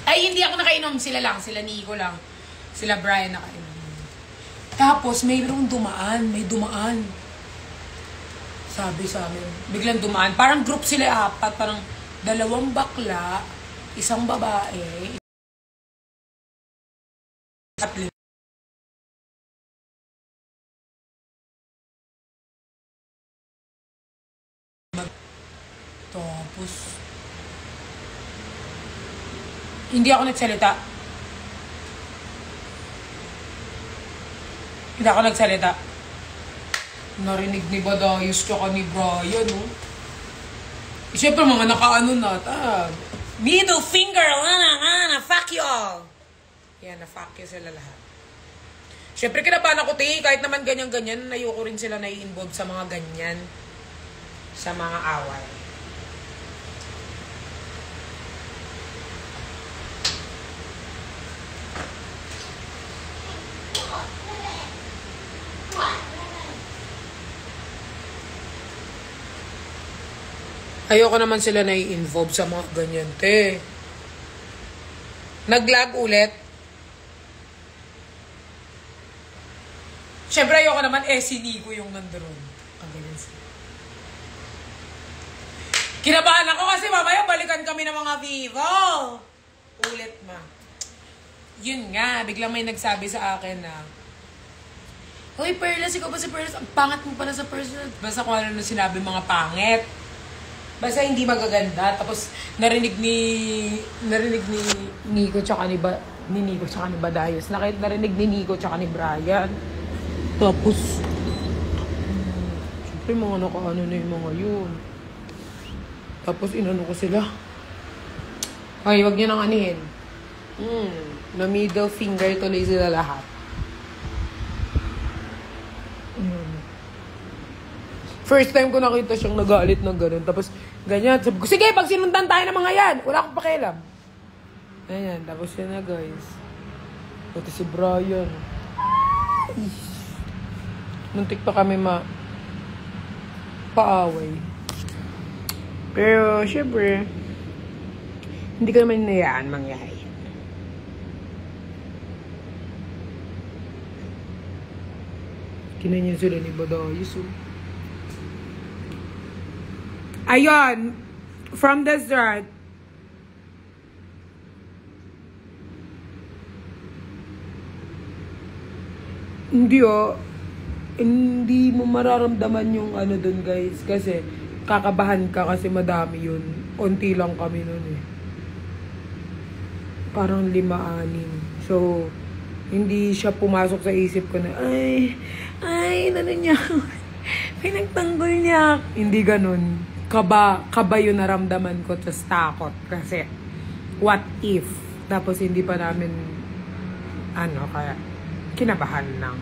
Ay, hindi ako nakainom. Sila lang. Sila Nico lang. Sila Brian nakainom. Tapos, mayroong dumaan. May dumaan. Sabi sa amin. Biglang dumaan. Parang group sila 4. Parang 2 bakla. 1 babae. Tapos hindi ako nagsalita. Narinig ni Badayos tsaka ni Brian, no? Siyempre mga nakaano na, middle finger, fuck you all. Yan, na-fuck you sila lahat. Siyempre, kinabahan ako, kahit naman ganyan-ganyan, ayoko rin sila nai-involve sa mga ganyan. Sa mga away. Ayoko naman sila nai-involve sa mga ganyan, te. Nag-lag ulit. Siyempre, ayoko naman, si Nico yung nandoon. Kagalan siya. Kinabahan ako kasi mamaya balikan kami ng mga Vivo. Ulit ma. Yun nga, biglang may nagsabi sa akin na, Hoy, Perlas, ikaw ba si Perlas? Ang pangat mo pala sa personal. Basta kung ano na sinabi mga pangit. Basta hindi magaganda. Tapos narinig ni Nico tsaka ni Nico tsaka ni Badayos. Narinig ni Nico tsaka ni Brian. Tapos siyempre mga nakaano na yung mga yun. Tapos inano ko sila. Ay, wag niyo nang anihin. Na middle finger tuloy sila lahat. First time ko nakita siyang nagalit ng gano'n. Tapos, ganyan. Sabi ko, sige, pag sinundan tayo ng mga yan, wala akong pakialam. Ayan, tapos yun na, guys. Pati si Brian. Ay. Muntik pa kami paaway. Pero, syempre, hindi ko naman hinayaan mangyari. Kinanyan sila ni Badayos, Ayun, from the start, hindi mo mararamdaman yung ano dun, guys, kasi kakabahan ka kasi madami yun. Unti lang kami nun Parang 5-6. So, hindi siya pumasok sa isip ko na, ay, ano niya, pinagtanggol niya. Hindi ganun. Kaba yung naramdaman ko, tas takot. Kasi, what if? Tapos hindi pa namin, kaya, kinabahan lang.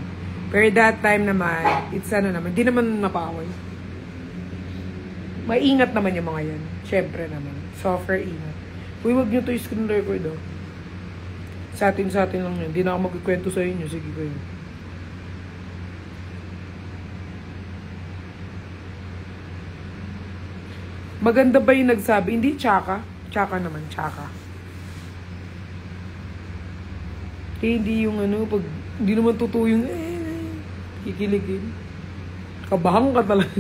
Pero that time naman, it's di naman napaway. Maingat naman yung mga yan. Siyempre naman. Software ingat. Uy, wag nyo to yung screen record, Sa atin lang yan. Hindi na ako magkikwento sa inyo. Sige kayo. Maganda ba yung nagsabi? Hindi tsaka. Tsaka naman, tsaka. Hindi yung pag hindi naman totoo yung kikiligin. Kabahang ka talaga.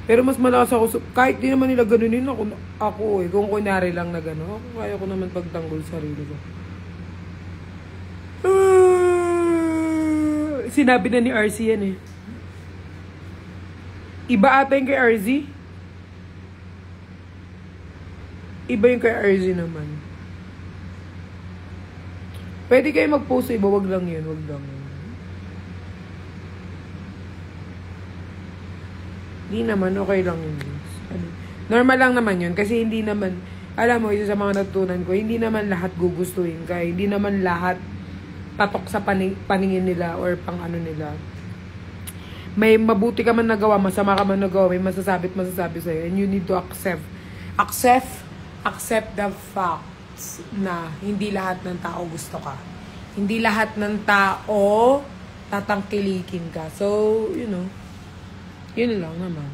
Pero mas malakas ako. Kahit di naman nila ganunin ako Kung kunyari lang na gano'n, kaya ko naman pagtanggol sarili ko. Sinabi na ni RC yan Iba ata yung kay RZ. Iba yung kay RZ naman. Pwede kayo mag-post iba, wag lang yun, wag lang yun. Hindi naman, okay lang yun. Normal lang naman yun, kasi hindi naman, alam mo, isa sa mga natutunan ko, hindi naman lahat gugustuhin ka, hindi naman lahat patok sa paningin nila or pang nila. May mabuti ka man nagawa, masama ka man nagawa, may masasabi sa'yo. And you need to accept the facts na hindi lahat ng tao gusto ka. Hindi lahat ng tao tatangkilikin ka. So, yun lang naman.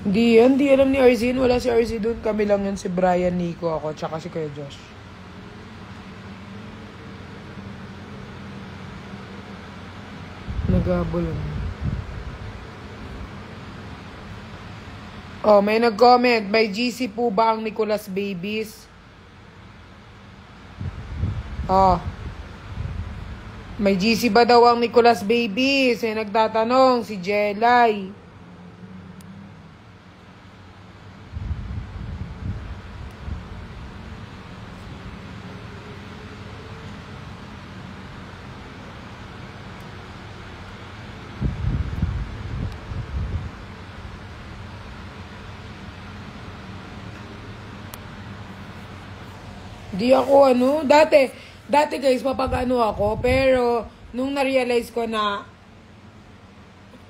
Hindi alam ni RZ. Wala si RZ doon. Kami lang yun, si Brian, Nico, ako, tsaka si Kuya Josh. Nagabol. May nag-comment. May GC po ba ang Nicolas Babies? May GC ba daw ang Nicolas Babies? Nagtatanong si Jelay. Di ako dati guys, mapag-ano ako, pero nung na-realize ko na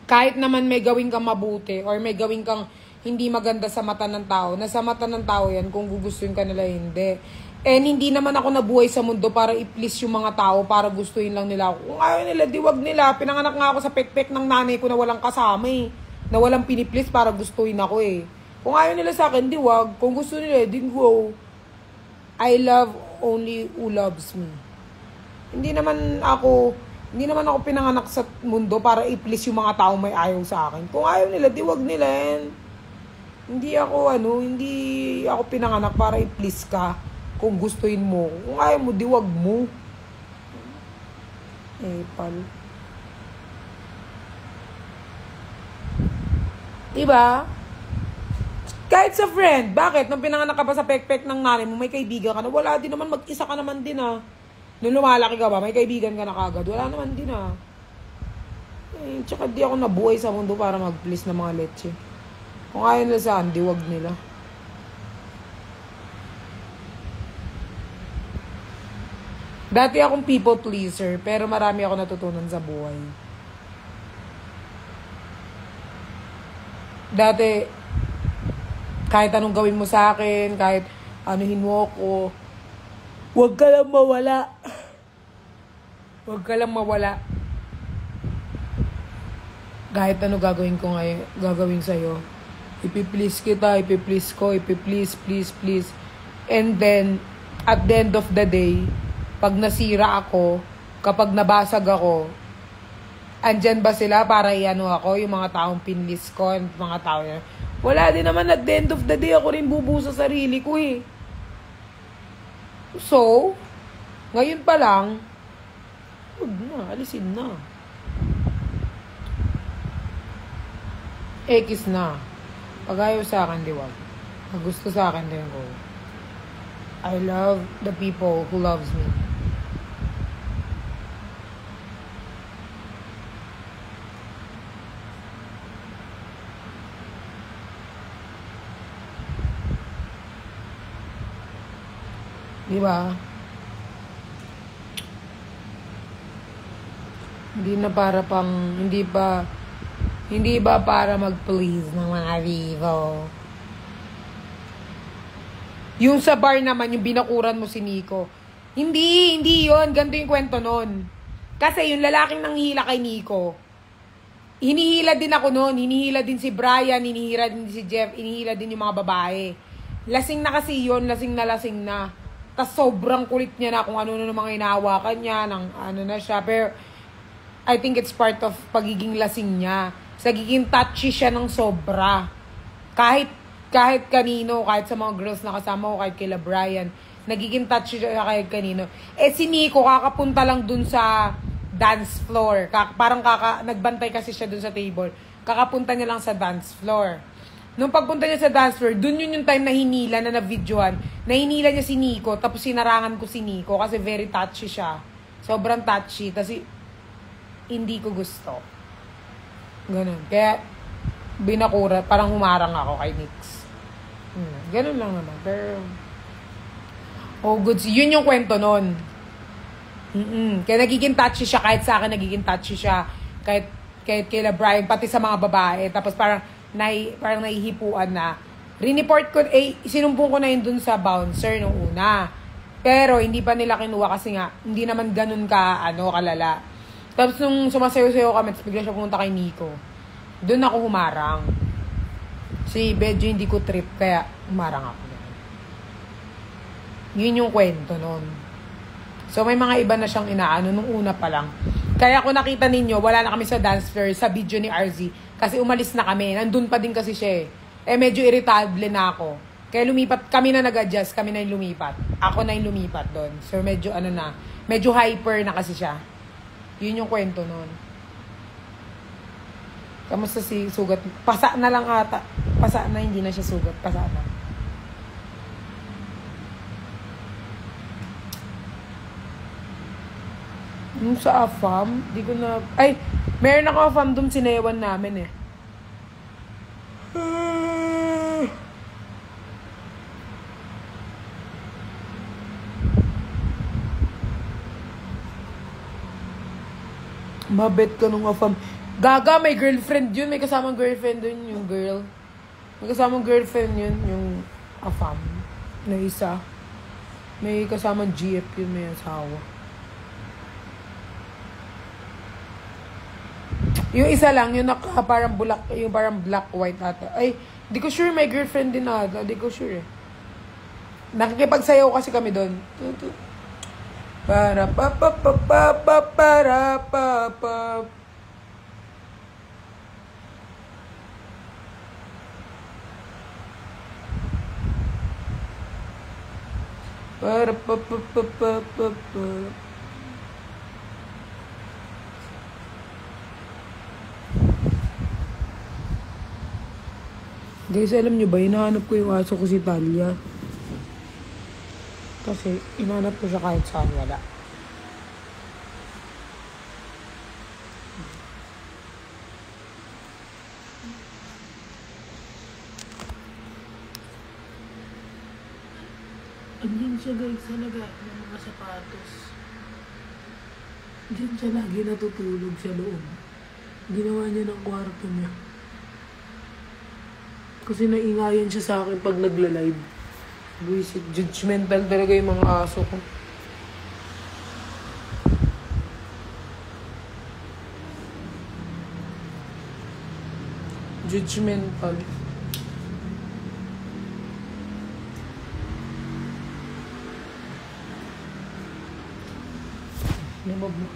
kahit naman may gawin kang mabuti or may gawin kang hindi maganda sa mata ng tao, nasa mata ng tao yan kung gugustuhin ka nila hindi. And hindi naman ako nabuhay sa mundo para i-please yung mga tao, para gustuhin lang nila ako. Kung ayaw nila, diwag nila. Pinanganak nga ako sa pekpek ng nanay ko na walang kasama na walang piniplease para gustuhin ako Kung ayaw nila sa akin, diwag. Kung gusto nila, din go. I love only who loves me. Hindi naman ako pinanganak sa mundo para i-please yung mga tao may ayaw sa akin. Kung ayaw nila, diwag nila yan. Hindi ako pinanganak para i-please ka kung gustuhin mo. Kung ayaw mo, diwag mo. Epal. Diba? Kahit sa friend, bakit? Nung pinanganak ka pa sa pek-pek ng nanay mo, may kaibigan ka na, wala din naman, mag-isa ka naman din ah. Nung lumalaki ka ba, may kaibigan ka na kagad, wala naman din ah. Eh, tsaka di ako nabuhay sa mundo para mag-please ng mga leche. Kung ayaw nila sa Andy, wag nila. Dati akong people pleaser, pero marami ako natutunan sa buhay. Dati, kahit anong gawin mo sa akin, kahit anuhin mo ako, huwag ka lang mawala. Huwag ka lang mawala. Kahit ano gagawin ko ngayon, gagawin sa'yo. Ipiplease kita, ipiplease ko, ipiplease, please. And then, at the end of the day, pag nasira ako, kapag nabasag ako, andyan ba sila para iano ako, yung mga taong pinlis ko, mga tao yan. Wala din naman, at the end of the day, ako rin bubuo sa sarili ko eh. So, ngayon pa lang, huwag na, alisin na. Ekis na. Pag ayaw sa akin, di wag. Pag gusto sa akin, din go. I love the people who loves me. Di ba? Hindi na para pang, hindi ba para mag-please ng mga vivo. Yung sa bar naman, yung binakuran mo si Nico. Hindi yun. Ganito yung kwento nun. Kasi yung lalaking nanghihila kay Nico, hinihila din ako nun. Hinihila din si Brian, hinihila din si Jeff, hinihila din yung mga babae. Lasing na kasi yun, lasing na. Tas sobrang kulit niya na kung ano na mga inahawakan niya, ng ano na siya. Pero, I think it's part of pagiging lasing niya. Nagiging touchy siya ng sobra. Kahit kanino, kahit sa mga girls na kasama ko, kahit kila Brian, nagiging touchy siya kahit kanino. Eh si Nico, kakapunta lang dun sa dance floor. Nagbantay kasi siya dun sa table. Kakapunta niya lang sa dance floor. Nung pagpunta niya sa dance floor, dun yun yung time na hinila, na na-videoan, na hinila niya si Nico, tapos sinarangan ko si Nico kasi very touchy siya. Sobrang touchy. Kasi hindi ko gusto. Ganun. Kaya, binakura, parang humarang ako kay Nix. Ganun lang naman. Pero, oh, good. Yun yung kwento nun. Kaya nagiging touchy siya, kahit sa akin nagiging touchy siya. Kahit kila Brian, pati sa mga babae. Tapos parang nahihipuan na. Rineport ko, sinumpong ko na yun dun sa bouncer nung una. Pero, hindi pa nila kinuha kasi nga, hindi naman ganun kalala. Tapos nung sumasayo-sayo kami, tapos bigla siya pumunta kay Nico. Doon ako humarang. Si Bedjo hindi ko trip, kaya humarang ako. Yun yung kwento nun. So may mga iba na siyang inaano nung una pa lang. Kaya kung nakita ninyo, wala na kami sa dance floor, sa video ni RZ. Kasi umalis na kami. Nandun pa din kasi siya eh. Medyo irritable na ako. Kaya lumipat, kami na nag-adjust, kami na yung lumipat. Ako na yung lumipat doon. So medyo medyo hyper na kasi siya. Yun yung kwento nun. Kamusta si Sugat? Pasa na lang ata. Pasa na, hindi na siya sugat. Pasa na. Yung sa AFAM, di ko na... Ay, meron ako AFAM doon, sinewan namin eh. Mabet ka nung AFAM. Gaga, may girlfriend yun. May kasamang girlfriend dun, yung girl. May kasamang girlfriend yun, yung AFAM. Na isa. May kasamang GF yun, may asawa. Yung isa lang, yung parang black white ata. Ay, di ko sure may girlfriend din ata. Di ko sure eh. Nakikipagsayaw kasi kami doon. Para pa pa pa pa pa para pa pa. Para pa pa pa pa pa pa. Guys, alam nyo ba, hinahanap ko yung aso ko si Talia. Kasi, hinahanap ko siya kahit saan wala. Andiyan siya guys, talaga, ng mga sapatos. Diyan siya lagi natutulog sa loob. Ginawa niya ng kwarto niya. Kasi naingayan siya sa akin pag nagla-live. Buisit, judgmental talaga yung mga aso ko. Judgmental. Limog mo.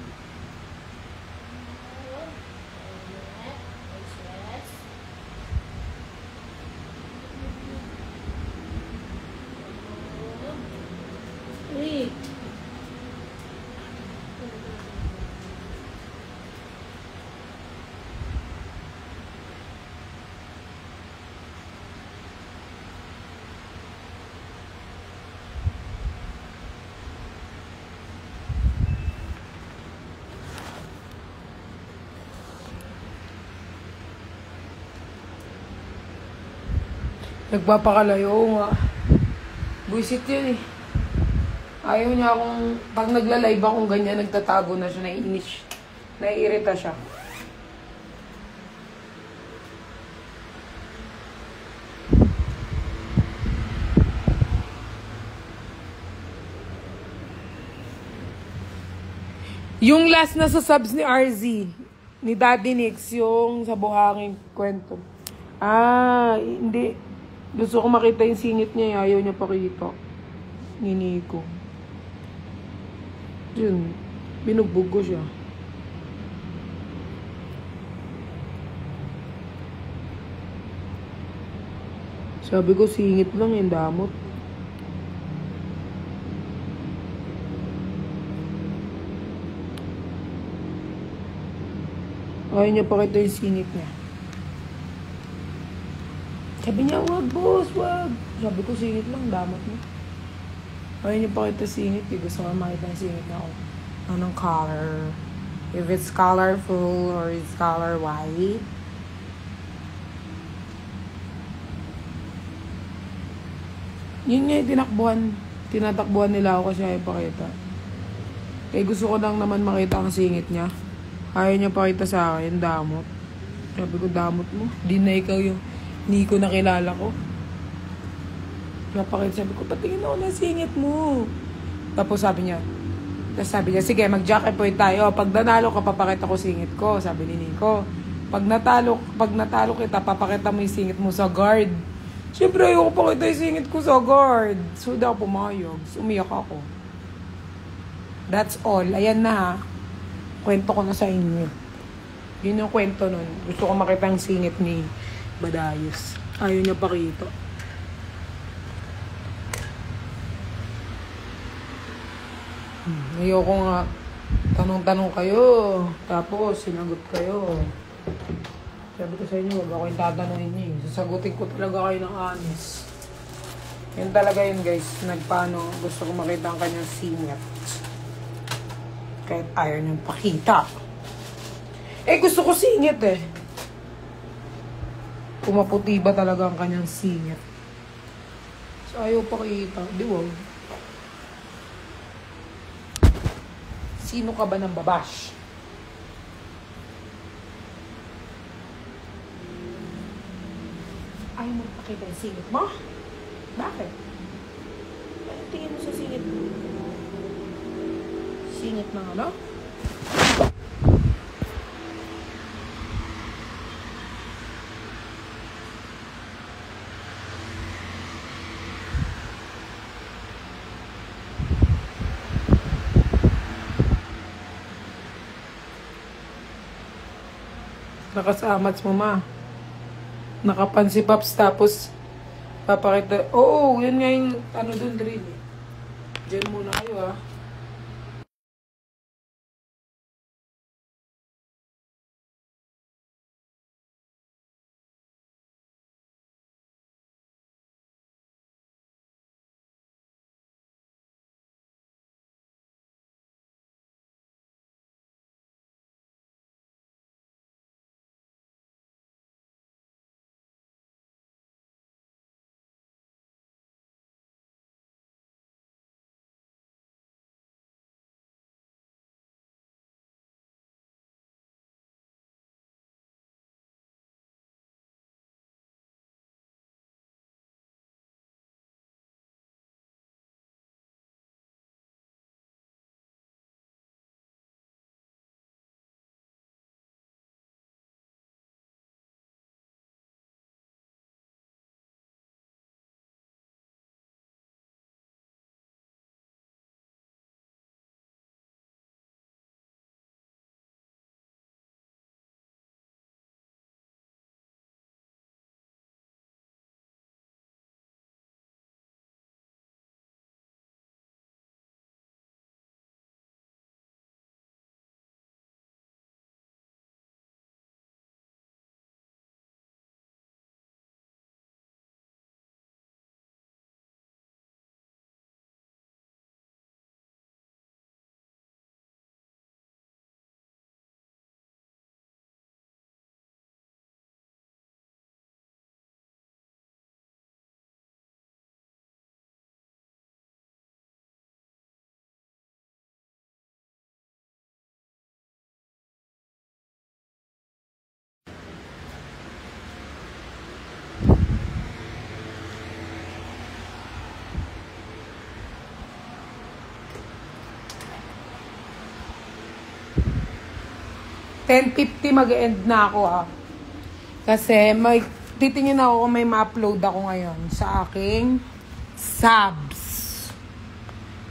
Nagpapakalayo nga. Buisit yun eh. Ayaw niya akong, pag nagla-live akong ganyan, nagtatago na siya, naiinis. Naiirita siya. Yung last na sa subs ni RZ, ni Daddy Nix, yung sa buhangin kwento. Hindi. Gusto ko makita yung singit niya, ayaw niya pakita. Ni Nico. Yun, binugbog ko siya. Sabi ko, singit lang yung damot. Ayaw niya pakita yung singit niya. Sabi niya, wag boss, wag. Sabi ko, singit lang, damot niya. Ayaw niya pakita singit. Gusto ko makita yung singit niya. Anong color? If it's colorful or it's color white. Yun nga yung tinatakbuhan nila ako kasi ayaw pakita. Eh gusto ko lang naman makita ang singit niya. Ayaw niya pakita sa akin, damot. Sabi ko, damot mo. Di na ikaw yung Nico na kilala ko. Napakita, sabi ko, patingin ako ng singit mo. Tapos sabi niya, sige, mag-jacket point tayo. Pag nanalo ka, papakita ko singit ko. Sabi ni Nico. Pag natalo kita, papakita mo yung singit mo sa guard. Siyempre, ayoko pakita yung singit ko sa guard. So, daw pumayag. Umiyak ako. That's all. Ayan na ha. Kwento ko na sa inyo. Yun yung kwento nun. Gusto ko makita yung singit ni Badayos. Ayaw niya pakita. Ayoko nga tanong-tanong kayo. Tapos sinagot kayo. Sabi ko sa inyo, wag ako yung tatanungin niyo. Sasagutin ko talaga kayo ng honest. Yun talaga yun guys. Nagpaano, gusto ko makita ang kanyang singit. Kahit ayaw niyang pakita. Eh gusto ko singit eh. Pumaputi ba talaga ang kanyang singit? So, ayaw pakita. Di ba? Sino ka ba ng babash? Ayaw mo pakita yung singit mo? Bakit? Ano tingin mo sa singit mo? Singit ng ano? Nakasamats mo ma. Nakapansi Pops tapos papakita. Oo, yun nga yung ano dun drill. Diyan muna kayo ha. 10:50 mag-end na ako Kasi titingin ako kung may ma-upload ako ngayon sa aking subs.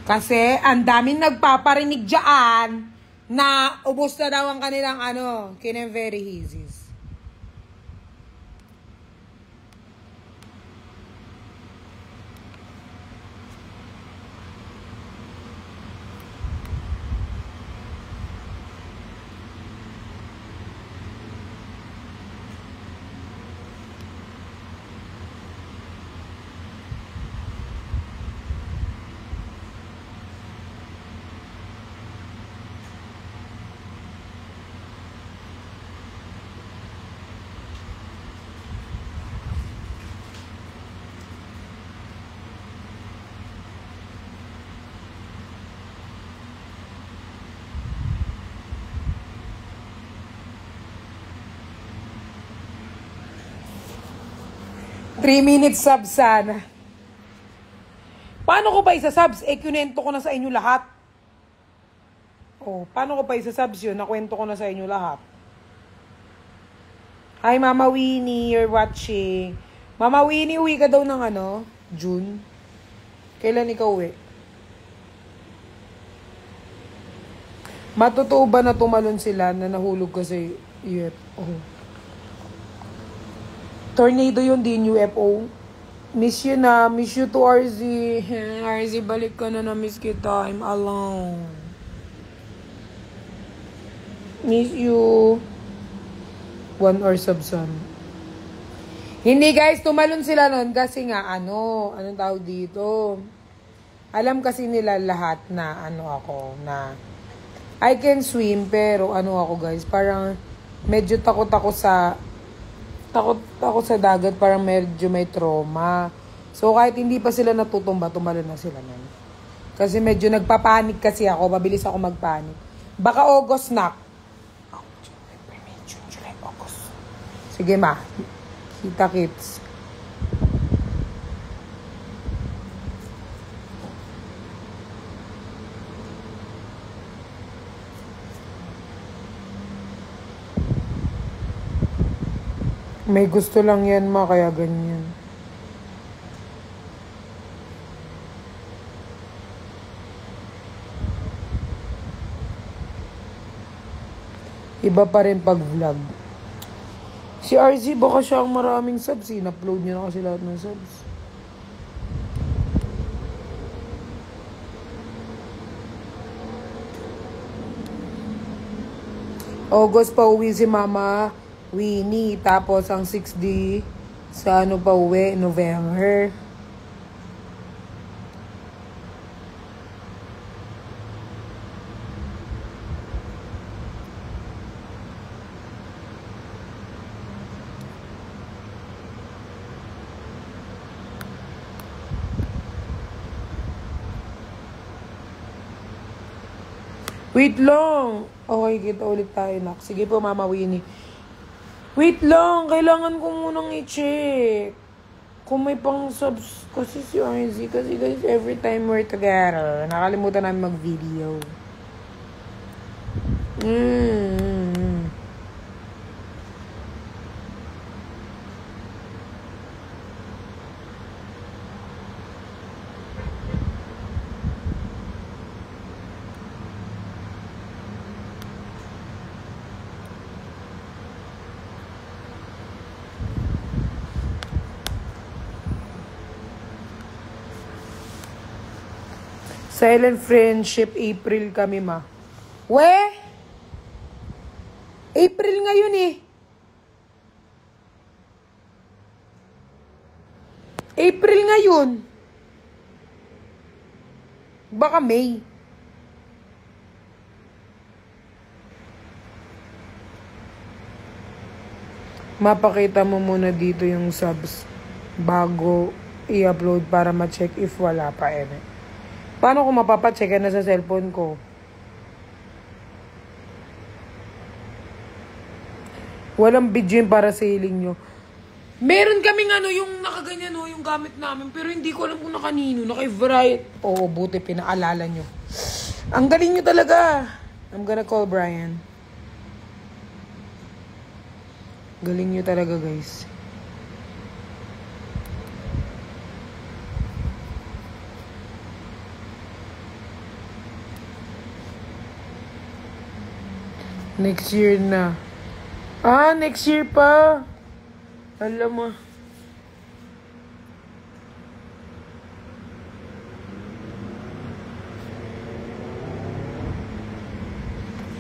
Kasi ang daming nagpaparinig dyan na ubos na daw ang kanilang very hizis. Three minutes subs sana. Paano ko pa isa-subs? Kunento ko na sa inyo lahat. Paano ko pa isa-subs yun? Nakwento ko na sa inyo lahat. Hi, Mama Winnie, you're watching. Mama Winnie, uwi ka daw ng June. Kailan ikaw uwi? Matotoo ba na tumalon sila na nahulog ka sa UFO? Tornado yun din, UFO. Miss you na. Miss you to RZ. RZ, balik ka na. Miss kita. I'm alone. Miss you. 1 hour subsan. Hindi guys, tumalon sila nun kasi nga anong tawag dito? Alam kasi nila lahat na na I can swim pero ako guys, parang medyo takot ako sa dagat, parang medyo may trauma. So, kahit hindi pa sila natutumba, tumalon na sila nun. Kasi medyo nagpapanik kasi ako. Mabilis ako magpanik. Baka August na. June, July, August. Sige ma. Kita kits. May gusto lang yan ma, kaya ganyan. Iba pa rin pag vlog. Si RZ, baka siya ang maraming subs. In-upload niya na kasi lahat ng subs. August pa uwi si Mama Winnie, tapos ang 6D sa pa uwi, November. Wait lang. Okay, kita ulit tayo, nak. Sige po, Mama Winnie. Wait lang. Kailangan ko munang i-check. Kung may pang subs kasi si RZ. Kasi guys, every time we're together, nakalimutan namin mag-video. Silent friendship, April kami, ma. We? April ngayon eh. April ngayon. Baka May. Mapakita mo muna dito yung subs bago i-upload para ma-check if wala pa Paano ko mapapacheck na sa cellphone ko? Walang video para sa hiling nyo. Meron kaming yung nakaganyan yung gamit namin, pero hindi ko alam kung na kanino, naka-variety. Oo, buti pinaalala nyo. Ang galing nyo talaga. I'm gonna call Brian. Galing nyo talaga, guys. Next year na. Ah, next year pa. Alam mo.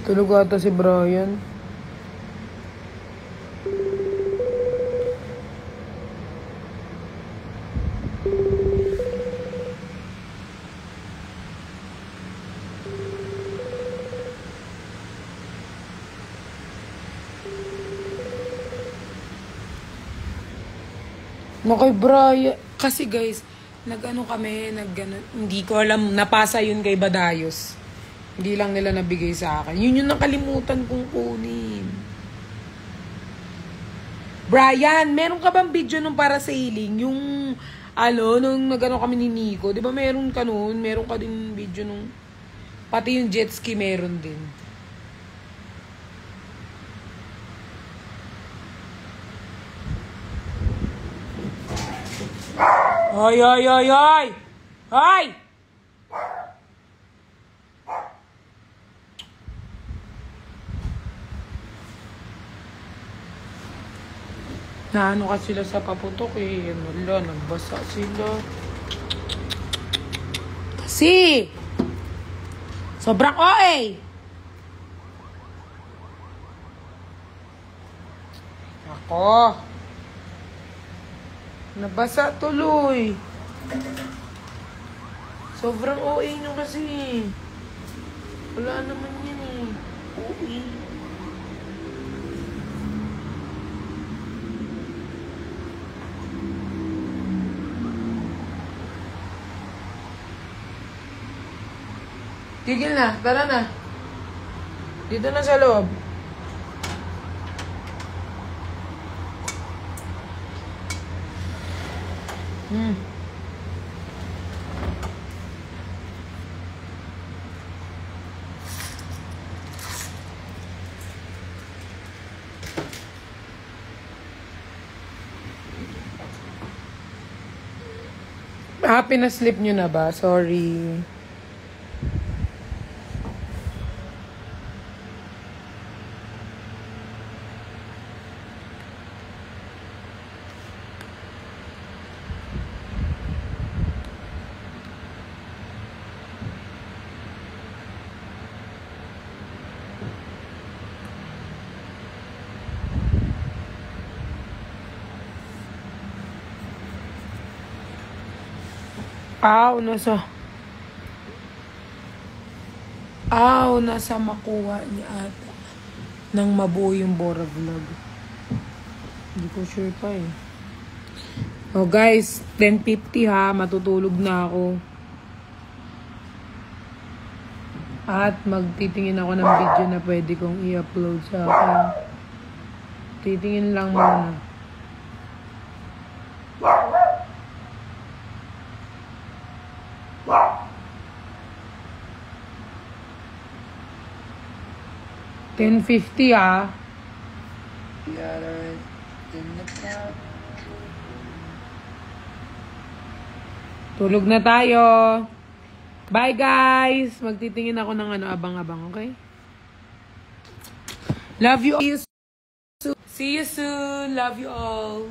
Tulog ata si Brian. No, kay Brian. Kasi guys, nag-ano kami, hindi ko alam, napasa yun kay Badayos. Hindi lang nila nabigay sa akin. Yun yung nakalimutan kong kunin. Brian, meron ka bang video nung para sailing? Yung, nung nag-ano kami ni Nico. Di ba meron ka nun? Meron ka din video nung, pati yung jet ski meron din. Hoy, hoy, hoy, hoy! Hoy! Naano ka sila sa paputok eh. Wala, nagbasa sila. Kasi! Sobrang OA! Ako! Nabasa tuloy. Sobrang OA nyo kasi. Wala naman yan eh. OA. Tigil na. Tara na. Dito na sa loob. Pinaslip nyo na ba? Sorry. Nasa makuha niya ata nang mabuo yung Bora Vlog. Hindi ko sure pa eh. Oh guys, 10:50 ha, matutulog na ako. At magtitingin ako ng video na pwede kong i-upload sa akin. Titingin lang muna. $10.50 ah. Tulog na tayo. Bye guys. Magtitingin ako ng abang-abang, okay? Love you all. See you soon. Love you all.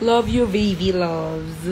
Love you, baby loves.